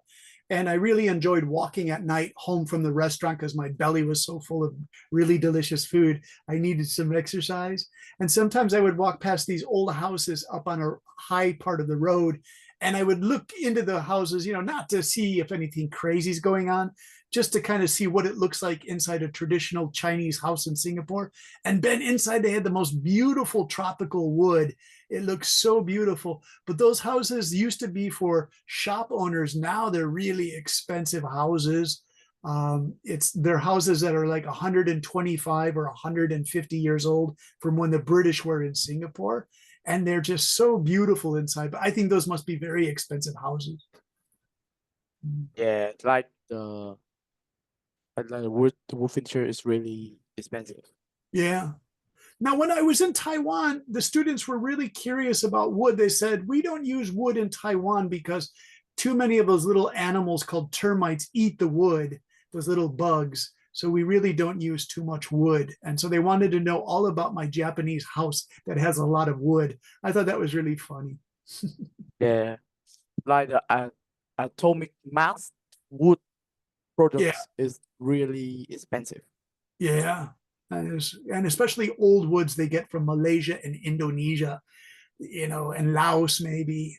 and I really enjoyed walking at night home from the restaurant because my belly was so full of really delicious food. I needed some exercise. And sometimes I would walk past these old houses up on a high part of the road, and I would look into the houses, not to see if anything crazy is going on, just to kind of see what it looks like inside a traditional Chinese house in Singapore. And Ben, inside they had the most beautiful tropical wood. It looks so beautiful. But those houses used to be for shop owners. Now they're really expensive houses. They're houses that are like 125 or 150 years old from when the British were in Singapore. And they're just so beautiful inside. But I think those must be very expensive houses. Yeah, like the wood furniture is really expensive. Yeah. Now, when I was in Taiwan, the students were really curious about wood. They said, we don't use wood in Taiwan because too many of those little animals called termites eat the wood, those little bugs. So we really don't use too much wood. And so they wanted to know all about my Japanese house that has a lot of wood. I thought that was really funny. Yeah, like the atomic mass wood products is really expensive. Yeah. And especially old woods they get from Malaysia and Indonesia, and Laos maybe.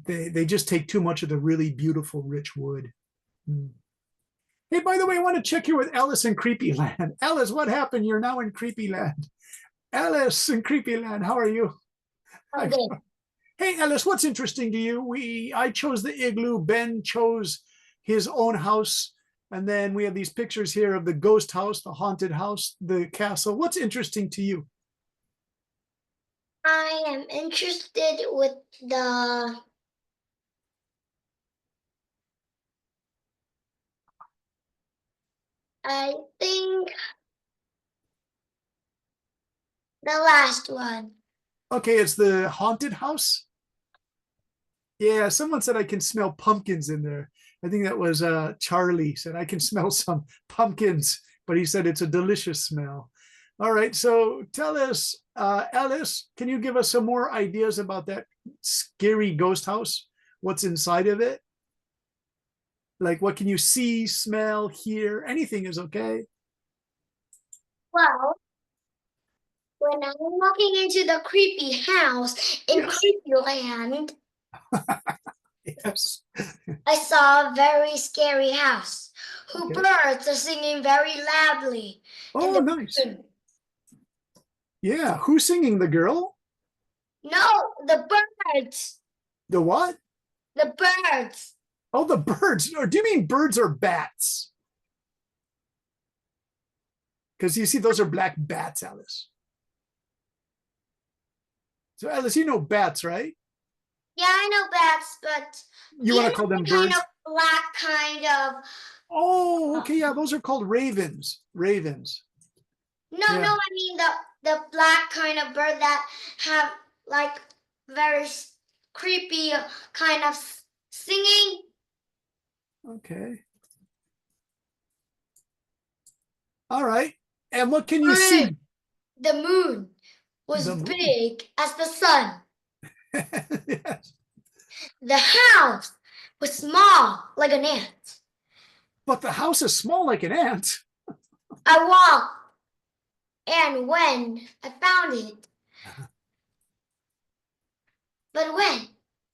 They just take too much of the really beautiful, rich wood. Hey, by the way, I want to check here with Alice in Creepyland. Alice, what happened? You're now in Creepyland. Alice in Creepyland, how are you? I'm good. Hey, Alice, what's interesting to you? I chose the igloo. Ben chose his own house. And then we have these pictures here of the ghost house, the haunted house, the castle. What's interesting to you? I am interested with I think the last one. Okay, it's the haunted house. Yeah, someone said I can smell pumpkins in there. I think that was Charlie said I can smell some pumpkins, but he said it's a delicious smell. All right, so tell us, Alice, can you give us some more ideas about that scary ghost house? What's inside of it? Like, what can you see, smell, hear? Anything is okay. Well, when I'm walking into the creepy house in Creepyland, Yes. I saw a very scary house whose birds are singing very loudly. Oh, nice. Yeah, who's singing? The girl? No, the birds. The what? The birds. Oh, the birds. Or do you mean birds or bats? Because you see, those are black bats, Alice. So, Alice, you know bats, right? Yeah, I know bats, but You want to call them birds? kind of black kind of. Oh, okay. Yeah, those are called ravens. Ravens. No, Yeah. no, I mean the black kind of bird that have like very creepy kind of singing. Okay. All right. And what can you see? The moon was The moon. big as the sun. Yes. The house was small like an ant. But the house is small like an ant. I walked, and when I found it, but when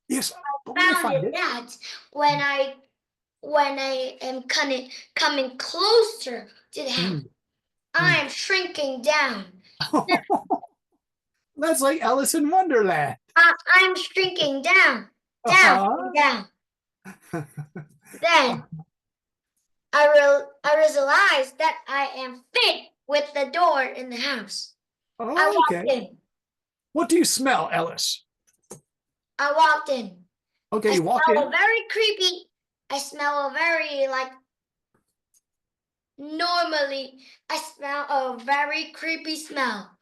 Yes, but when I found find it it, that when I am coming closer to the house, I am shrinking down. that's like Alice in Wonderland. I'm shrinking down, Uh-huh. down. Then I realized that I am fit with the door in the house. I walked Okay. in. What do you smell, Alice? I walked in. Okay, I you walk smell in. very creepy. I smell a very like normally I smell a very creepy smell.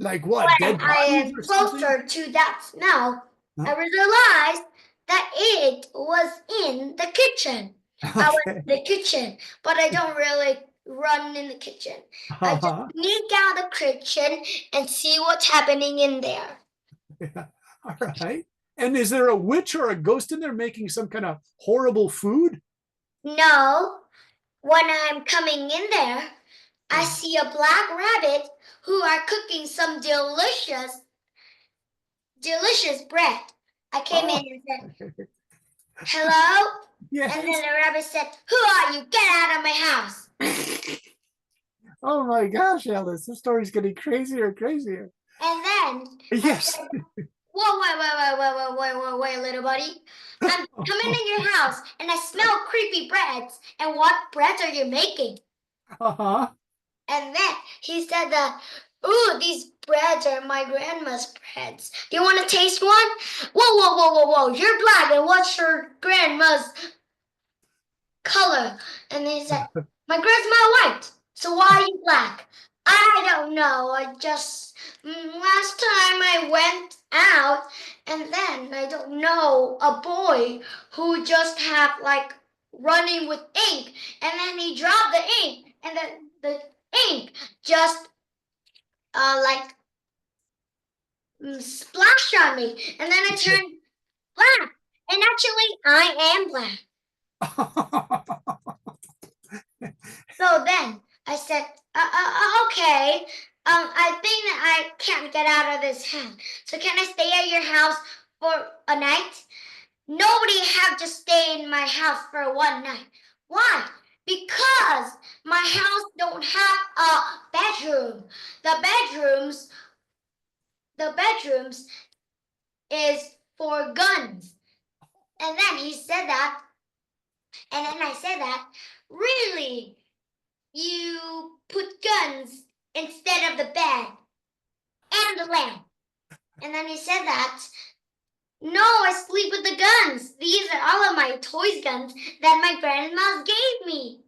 Like what? When Dead I bodies am or something? closer to that smell, Huh? I realized that it was in the kitchen. I went Okay. to the kitchen, but I don't really run in the kitchen. I just Uh-huh. sneak out the kitchen and see what's happening in there. Yeah. All right. And is there a witch or a ghost in there making some kind of horrible food? No, when I'm coming in there, I see a black rabbit who are cooking some delicious bread. I came in and said, hello? Yes. And then the rabbit said, who are you? Get out of my house. Oh my gosh, Alice, this story's getting crazier and crazier. And then Yes. I said, whoa, wait, little buddy. I'm coming in your house and I smell creepy breads. And what breads are you making? Uh-huh. And then he said that, ooh, these breads are my grandma's breads. Do you want to taste one? Whoa. You're black, and what's your grandma's color? And he said, my grandma's white. So why are you black? I don't know. I just, last time I went out, and then I don't know, a boy who just had like running with ink, and then he dropped the ink, and then the ink just like splashed on me, and then I turned black, and actually I am black. So then I said, okay, I think that I can't get out of this house. So can I stay at your house for a night? Nobody have to stay in my house for one night. Why? Because my house don't have a bedroom. The bedrooms is for guns. And then he said that, and then I said that, really? You put guns instead of the bed and the lamp. And then he said that, no, I sleep with the guns. These are all of my toys guns that my grandma gave me.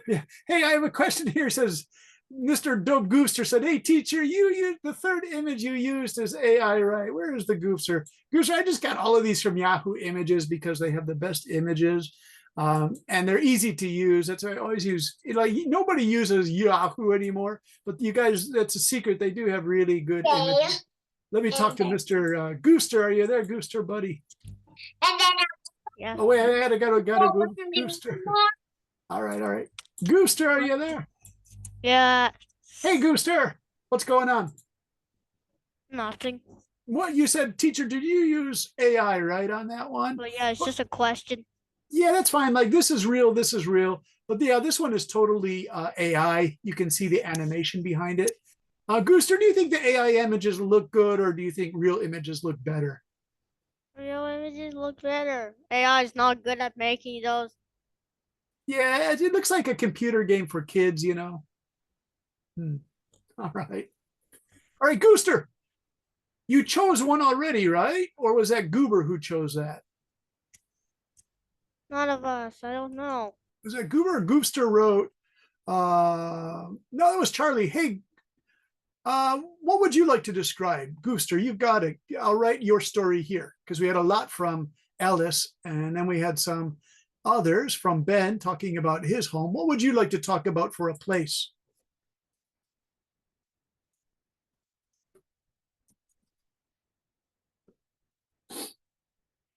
Yeah. Hey, I have a question here. It says, Mr. Dope Goofster said, hey, teacher, the third image you used is AI, right? Where is the Goofster? Goofster, I just got all of these from Yahoo Images because they have the best images. And they're easy to use. That's why I always use, like, nobody uses Yahoo anymore, but you guys, that's a secret. They do have really good images. Let me talk to Mr. Gooster. Are you there, Gooster, buddy? And then Yeah. Oh, wait, I gotta go. Gooster. All right. Gooster, are you there? Yeah. Hey, Gooster, what's going on? Nothing. What you said, teacher, did you use AI, right, on that one? But yeah, it's just a question. Yeah, that's fine. Like, this is real. But yeah, this one is totally AI. You can see the animation behind it. Gooster, do you think the AI images look good, or do you think real images look better? Real images look better. AI is not good at making those. Yeah, it looks like a computer game for kids, you know. All right. All right, Gooster, you chose one already, right? Or was that Goober who chose that? None of us. I don't know. Was that Goober or Goofster wrote? No, that was Charlie. Hey, what would you like to describe? Goofster, you've got it. I'll write your story here because we had a lot from Alice, and then we had some others from Ben talking about his home. What would you like to talk about for a place?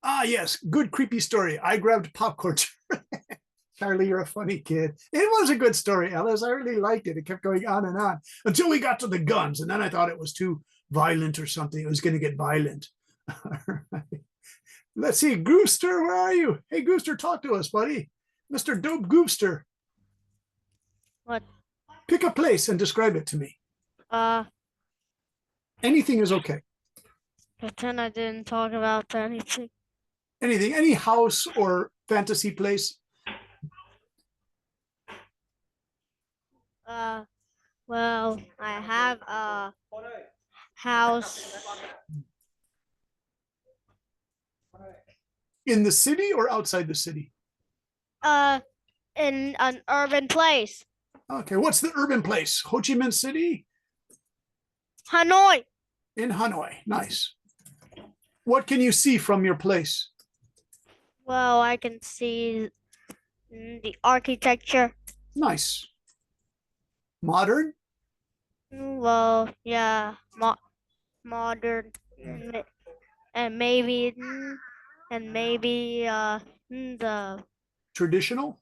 Ah, yes, good creepy story. I grabbed popcorn. Charlie, you're a funny kid. It was a good story, Ellis. I really liked it. It kept going on and on until we got to the guns, and then I thought it was too violent or something. It was going to get violent. All right. Let's see, Gooster, where are you? Hey, Gooster, talk to us, buddy. Mr. Dope Gooster. What? Pick a place and describe it to me. Anything is okay. Pretend I didn't talk about anything. Anything, any house or fantasy place. Well, I have a house. In the city or outside the city? In an urban place. Okay, what's the urban place? Ho Chi Minh City? Hanoi. In Hanoi, nice. What can you see from your place? Well, I can see the architecture. Nice. Modern? Well, yeah, modern, and maybe the Traditional?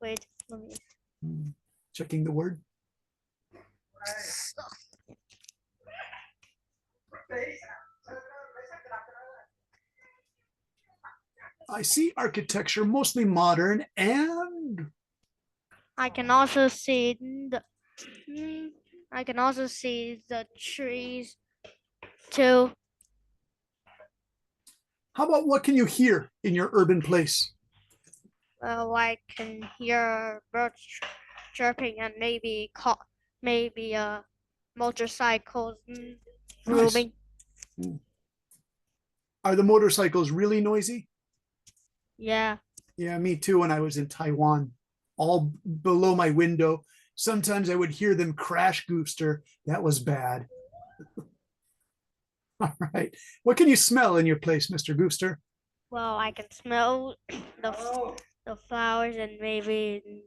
wait, let me. Checking the word. I see architecture, mostly modern, and I can also see the trees too. how about what can you hear in your urban place? Well, I can hear birds chirping and maybe motorcycles zooming. Are the motorcycles really noisy? Yeah. Yeah, me too. When I was in Taiwan, all below my window, sometimes I would hear them crash. Gooster, that was bad. All right. What can you smell in your place, Mr. Gooster? Well, I can smell the flowers and maybe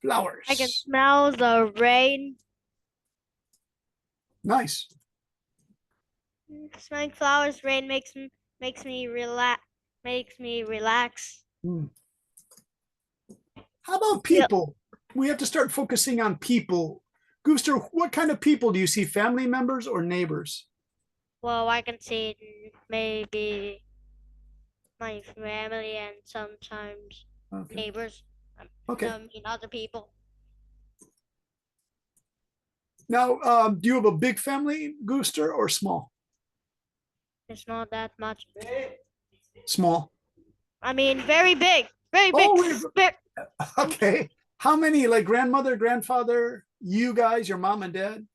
Flowers. I can smell the rain. Nice. Smelling flowers, rain makes me relax. How about people? We have to start focusing on people. Gooster, what kind of people do you see? Family members or neighbors? Well, I can see maybe my family and sometimes Okay. neighbors. Okay. I mean other people. Now, do you have a big family, Gooster, or small? It's not that much. Small. I mean, very big. Very big. Oh, okay. How many, like grandmother, grandfather, you guys, your mom and dad?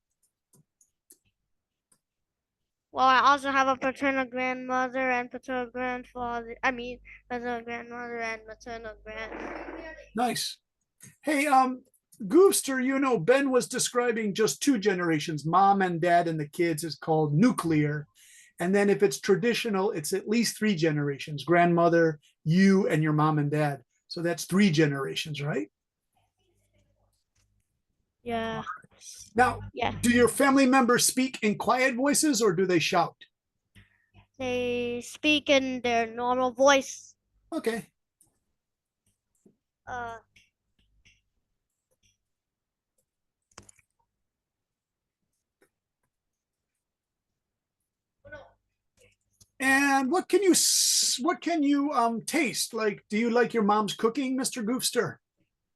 Well, I also have a paternal grandmother and paternal grandfather. I mean, paternal grandmother and maternal grandmother. Nice. Hey, Gooster, you know, Ben was describing just two generations, mom and dad and the kids is called nuclear. And then if it's traditional, it's at least three generations, grandmother, you and your mom and dad. So that's three generations, right? Yeah. Now, Yeah. do your family members speak in quiet voices or do they shout? They speak in their normal voice. Okay. And what can you taste? Like, do you like your mom's cooking, Mr. Goofster?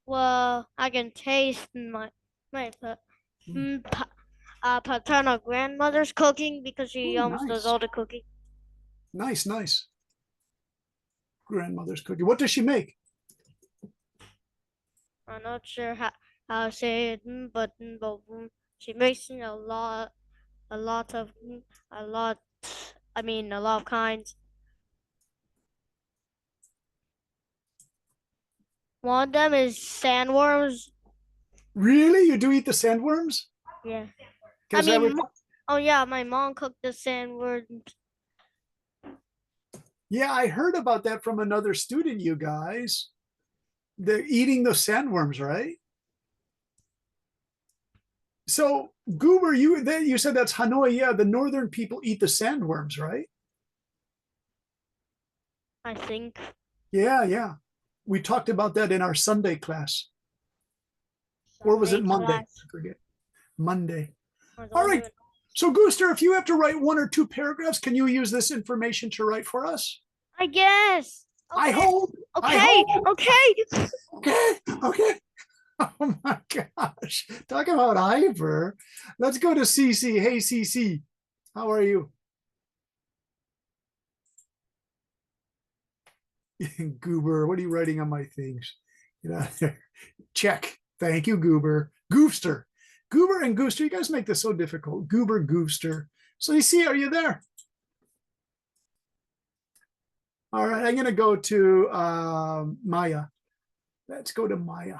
Well, I can taste my paternal grandmother's cooking because she almost does all the cooking. Nice, nice. Grandmother's cooking. What does she make? I'm not sure how to say it, but she makes a lot of kinds. One of them is sandworms. Really? You do eat the sandworms? Yeah. I 'Cause mean, oh yeah, my mom cooked the sandworms. Yeah, I heard about that from another student, you guys. They're eating the sandworms, right? So Goober, you said that's Hanoi. Yeah, the northern people eat the sandworms, right? I think. Yeah, yeah. We talked about that in our Sunday class. Or was it Sunday Monday? class. I forget. Monday. I don't All right. even- So Gooster, if you have to write 1 or 2 paragraphs, can you use this information to write for us? I guess. I Okay. hope. I Okay. hope. Okay. Okay. Okay. Oh my gosh. Talk about hyper. Let's go to CC. Hey, CC. How are you? Goober, what are you writing on my things? Get out of there. Check. Thank you, Goober. Goofster. Goober and Gooster, you guys make this so difficult. Goober, Goofster. So you see, are you there? All right, I'm going to go to Maya. Let's go to Maya.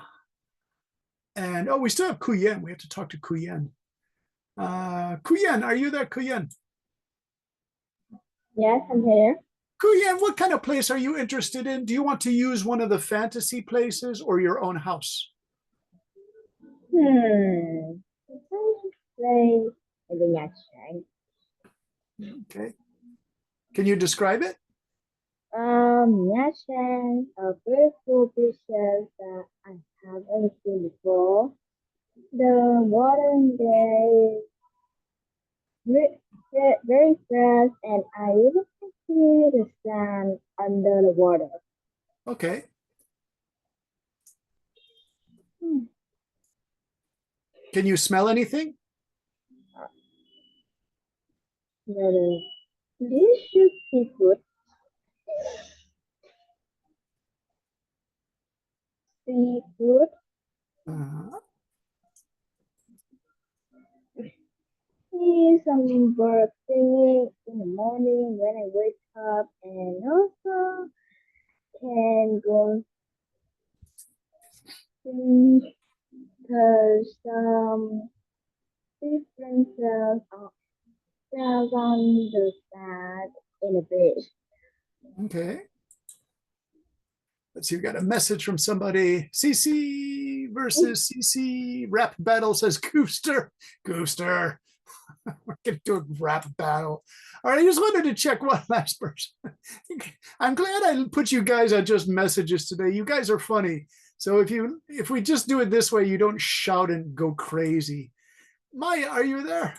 And oh, we still have Kuyen. We have to talk to Kuyen. Kuyen, are you there, Kuyen? Yes, I'm here. Kuyen, what kind of place are you interested in? Do you want to use one of the fantasy places or your own house? Play in the Nha Trang. Okay. Can you describe it? Nha Trang, a beautiful beaches that I haven't seen before. The water in there is very fresh, and I even can see the sand under the water. Okay. Can you smell anything? Delicious seafood. Seafood. See some birds singing in the morning when I wake up, and also can go see some different cells on the sand in the beach. Okay. Let's see, we got a message from somebody. CC versus CC. Rap battle says Goofster. Goofster. We're going to do a rap battle. All right, I just wanted to check one last person. I'm glad I put you guys on just messages today. You guys are funny. So if we just do it this way, you don't shout and go crazy. Maya, are you there?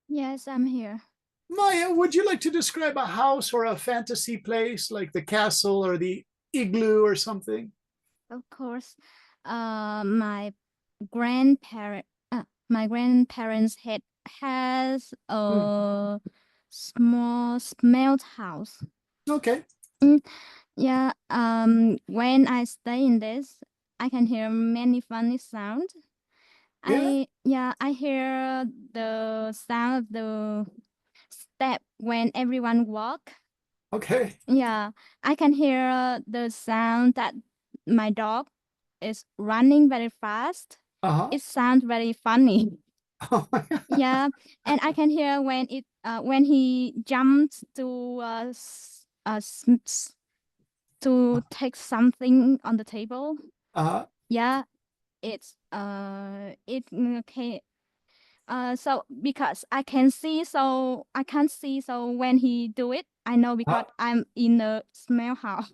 Yes, I'm here. Maya, would you like to describe a house or a fantasy place like the castle or the igloo or something? Of course. My grandparents has a small smelt house. Okay. Yeah. When I stay in this, I can hear many funny sounds. Yeah. I hear the sound of the step when everyone walk. Okay. Yeah, I can hear the sound that my dog is running very fast. It sounds very funny. Yeah, and I can hear when he jumps to to take something on the table. Yeah, it's okay. So because I can see, so I can't see. So when he do it, I know because I'm in the smell house.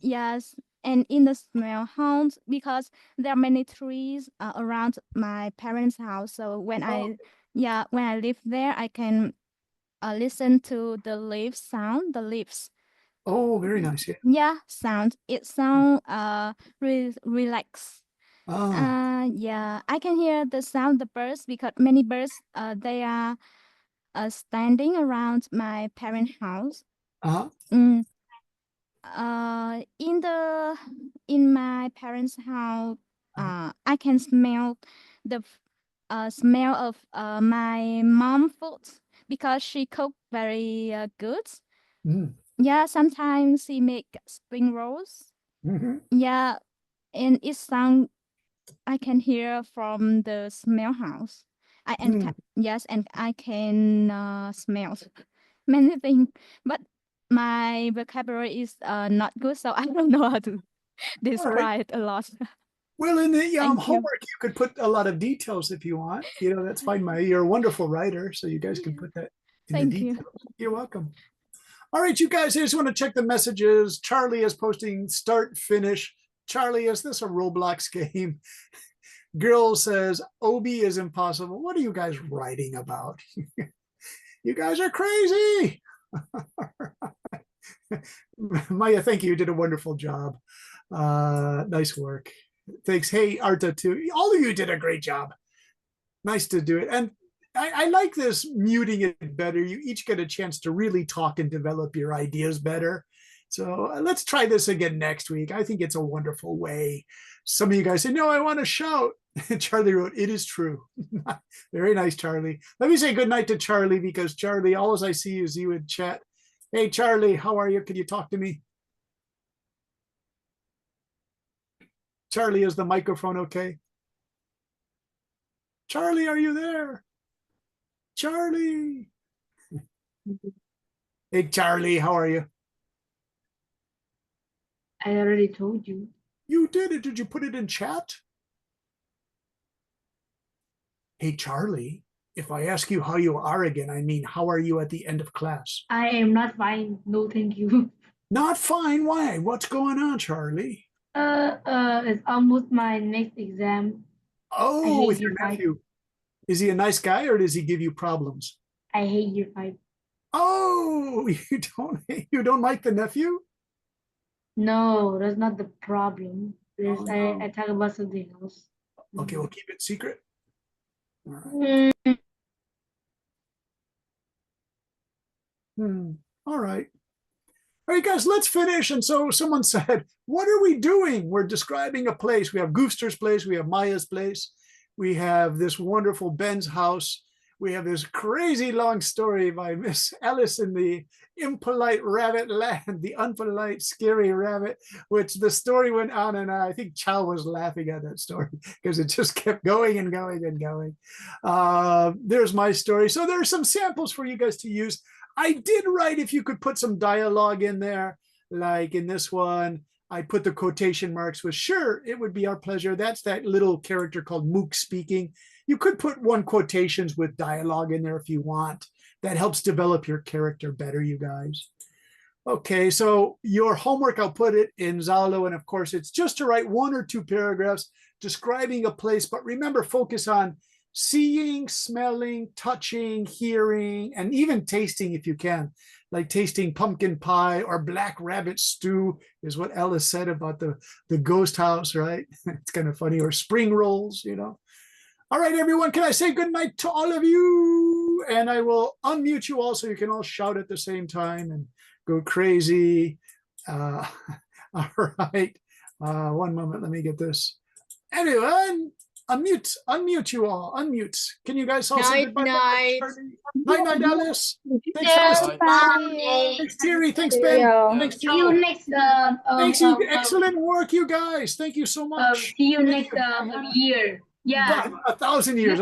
Yes, and in the smell house because there are many trees around my parents' house. So when I live there, I can listen to the leaves sound. The leaves. Oh, very nice. Yeah. Yeah, sound. It sound relax. Oh. Yeah, I can hear the sound the birds because many birds they are standing around my parents' house. In my parents' house, I can smell the smell of my mom food because she cook very good. Yeah, sometimes she make spring rolls. Yeah, and it sound I can hear from the smell house. Yes, and I can smell many things, but my vocabulary is not good, so I don't know how to describe it a lot. Well, in the Thank you. homework, you could put a lot of details if you want. You know, that's fine. You're a wonderful writer, so you guys can put that in the Thank you. details. You're welcome. All right, you guys, I just want to check the messages. Charlie is posting start, finish. Charlie, is this a Roblox game? Girl says, Obi is impossible. What are you guys writing about? You guys are crazy. Maya, thank you. You did a wonderful job. Nice work. Thanks. Hey, Arta, too. All of you did a great job. Nice to do it. And I like this muting it better. You each get a chance to really talk and develop your ideas better. So let's try this again next week. I think it's a wonderful way. Some of you guys say, no, I want to shout. Charlie wrote, it is true. Very nice, Charlie. Let me say good night to Charlie, because Charlie, all I see is you in chat. Hey, Charlie, how are you? Can you talk to me? Charlie, is the microphone okay? Charlie, are you there? Charlie. Hey, Charlie, how are you? I already told you. You did it. Did you put it in chat? Hey, Charlie, if I ask you how you are again, I mean, how are you at the end of class? I am not fine. No, thank you. Not fine? Why? What's going on, Charlie? It's almost my next exam. Oh, with your year 5. nephew. Is he a nice guy or does he give you problems? I hate year 5. Oh, you don't like the nephew? No, that's not the problem. There's, Oh, no. I talk about something else. Okay, we'll keep it secret. All right. All right. All right, guys, let's finish. And so someone said, what are we doing? We're describing a place. We have Goofster's place. We have Maya's place. We have this wonderful Ben's house. We have this crazy long story by Miss Alice in the Impolite Rabbit Land, the unpolite, scary rabbit, which the story went on. And I think Chow was laughing at that story because it just kept going and going and going. There's my story. So there are some samples for you guys to use. I did write if you could put some dialogue in there, like in this one, I put the quotation marks with sure, it would be our pleasure. That's that little character called Mook speaking. You could put one quotations with dialogue in there if you want. That helps develop your character better, you guys. Okay, so your homework, I'll put it in Zalo. And of course, it's just to write 1 or 2 paragraphs describing a place. But remember, focus on seeing, smelling, touching, hearing, and even tasting if you can, like tasting pumpkin pie or black rabbit stew is what Ellis said about the ghost house, right? It's kind of funny. Or spring rolls, you know. All right, everyone, can I say good night to all of you? And I will unmute you all so you can all shout at the same time and go crazy. All right. One moment, let me get this. Everyone, unmute you all, unmute. Can you guys all say goodbye? Night, Alice. Thanks, Alice. Thanks, Terry. Thanks, Ben. Thanks, See you next Thanks, you. Excellent work, you guys. Thank you so much. see you next year. Yeah. 1,000 years.